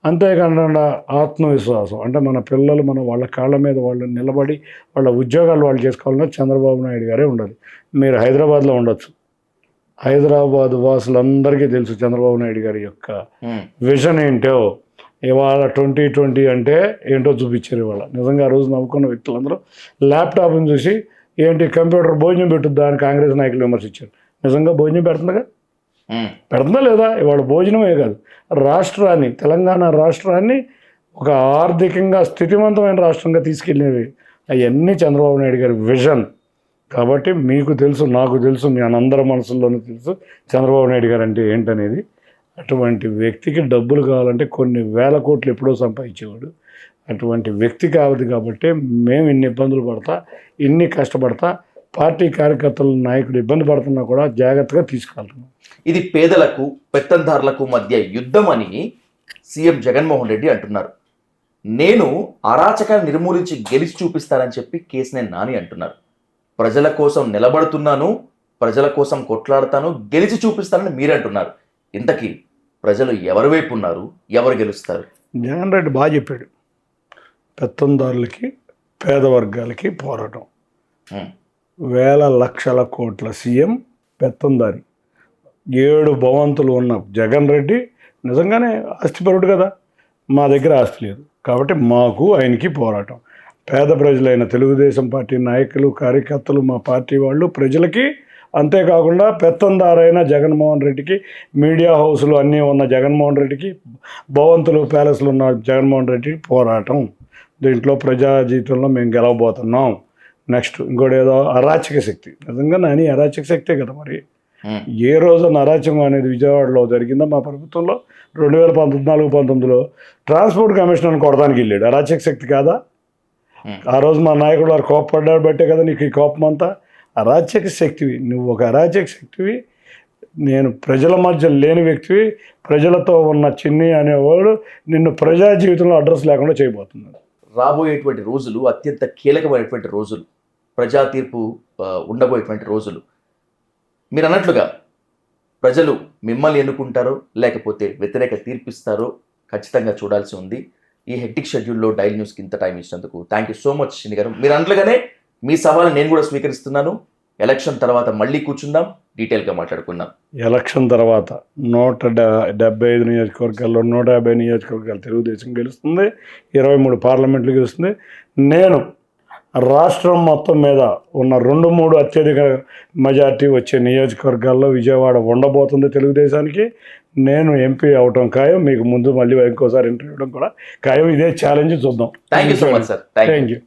అంతేకాకుండా ఆత్మవిశ్వాసం, అంటే మన పిల్లలు వాళ్ళ కాళ్ళ మీద వాళ్ళు నిలబడి వాళ్ళ ఉద్యోగాలు వాళ్ళు చేసుకోవాలన్నా చంద్రబాబు నాయుడు గారే ఉండాలి. మీరు హైదరాబాద్లో ఉండొచ్చు, హైదరాబాద్ వాసులందరికీ తెలుసు చంద్రబాబు నాయుడు గారి యొక్క విజన్ ఏంటో. ఇవాళ 2020 అంటే ఏంటో చూపించారు. ఇవాళ నిజంగా ఆ రోజు నవ్వుకున్న వ్యక్తులందరూ ల్యాప్టాప్ని చూసి ఏంటి కంప్యూటర్ భోజనం పెట్టుద్దా అని కాంగ్రెస్ నాయకులు విమర్శించారు. నిజంగా భోజనం పెడుతుందా లేదా? ఇవాళ భోజనమే కాదు, రాష్ట్రాన్ని, తెలంగాణ రాష్ట్రాన్ని ఒక ఆర్థికంగా స్థితివంతమైన రాష్ట్రంగా తీసుకెళ్ళినవి అవన్నీ చంద్రబాబు నాయుడు గారి విజన్. కాబట్టి మీకు తెలుసు, నాకు తెలుసు, మీ అందరి మనసుల్లోనూ తెలుసు చంద్రబాబు నాయుడు గారు అంటే ఏంటనేది. అటువంటి వ్యక్తికి డబ్బులు కావాలంటే కొన్ని వేల కోట్లు ఎప్పుడో సంపాదించేవాడు. అటువంటి వ్యక్తి కావద్దు కాబట్టి మేము ఇన్ని ఇబ్బందులు పడతా, ఇన్ని కష్టపడతా, పార్టీ కార్యకర్తల నాయకుడు ఇబ్బంది పడుతున్నా కూడా జాగ్రత్తగా తీసుకెళ్తున్నాం. ఇది పేదలకు, పెత్తందారులకు మధ్య యుద్ధం అని సీఎం జగన్మోహన్ రెడ్డి అంటున్నారు. నేను అరాచకాన్ని నిర్మూలించి గెలిచి చూపిస్తానని చెప్పి కేసినేని నాని అంటున్నారు. ప్రజల కోసం నిలబడుతున్నాను, ప్రజల కోసం కొట్లాడతాను, గెలిచి చూపిస్తానని మీరంటున్నారు. ఇంతకీ ప్రజలు ఎవరి వైపు ఉన్నారు? ఎవరు గెలుస్తారు? జగన్ రెడ్డి బాగా చెప్పాడు, పెత్తందారులకి, పేద వర్గాలకి పోరాటం. వేల లక్షల కోట్ల సీఎం పెత్తందారి, 7 భవంతులు ఉన్న జగన్ రెడ్డి నిజంగానే ఆస్తిపరుడు కదా. మా దగ్గర ఆస్తి లేదు కాబట్టి మాకు ఆయనకి పోరాటం. పేద ప్రజలైన తెలుగుదేశం పార్టీ నాయకులు, కార్యకర్తలు, మా పార్టీ వాళ్ళు ప్రజలకి, అంతేకాకుండా పెత్తందారైన జగన్మోహన్ రెడ్డికి, మీడియా హౌస్లు అన్నీ ఉన్న జగన్మోహన్ రెడ్డికి, భవంతులు ప్యాలెస్లు ఉన్న జగన్మోహన్ రెడ్డికి పోరాటం. దీంట్లో ప్రజా జీవితంలో మేము గెలవబోతున్నాం. నెక్స్ట్ ఇంకోటి ఏదో అరాచక శక్తి, నిజంగా నాని అరాచక శక్తే కదా. మరి ఏ రోజున అరాచకం అనేది విజయవాడలో జరిగిందో మా ప్రభుత్వంలో 2014-19లో ట్రాన్స్పోర్ట్ కమిషనర్ని కొడడానికి వెళ్ళాడు. అరాచక శక్తి కాదా? ఆ రోజు మా నాయకుడు వారు కోపపడ్డాడు బట్టే కదా నీకు ఈ కోపం అంతా. అరాచక శక్తివి నువ్వు, ఒక అరాచక శక్తివి. నేను ప్రజల మధ్య లేని వ్యక్తివి. ప్రజలతో ఉన్న చిన్ని అనేవాడు నిన్ను ప్రజా జీవితంలో అడ్రస్ లేకుండా చేయబోతున్నాడు. రాబోయేటువంటి రోజులు అత్యంత కీలకమైనటువంటి రోజులు, ప్రజా తీర్పు ఉండబోయేటువంటి రోజులు. మీరు అన్నట్లుగా ప్రజలు మిమ్మల్ని ఎన్నుకుంటారో లేకపోతే వ్యతిరేక తీర్పిస్తారో ఖచ్చితంగా చూడాల్సి ఉంది. ఈ హెక్టిక్ షెడ్యూల్లో డైలీ న్యూస్కి ఇంత టైం ఇచ్చినందుకు థ్యాంక్ యూ సో మచ్ శని గారు. మీరు అన్నట్లుగానే మీ సవాలు నేను కూడా స్వీకరిస్తున్నాను. ఎలక్షన్ తర్వాత మళ్ళీ కూర్చుందాం, డీటెయిల్గా మాట్లాడుకుందాం. ఎలక్షన్ తర్వాత 175 నియోజకవర్గాల్లో 150 నియోజకవర్గాలు తెలుగుదేశం గెలుస్తుంది, 23 పార్లమెంట్లు గెలుస్తుంది. నేను రాష్ట్రం మొత్తం మీద ఉన్న 2-3 అత్యధిక మెజార్టీ వచ్చే నియోజకవర్గాల్లో విజయవాడ ఉండబోతుంది తెలుగుదేశానికి. నేను ఎంపీ అవటం ఖాయం. మీకు ముందు మళ్ళీ ఇంకోసారి ఇంటర్వ్యూ ఇవ్వడం కూడా ఖాయం. ఇదే ఛాలెంజ్, చూద్దాం. Thank you so much sir. Thank you.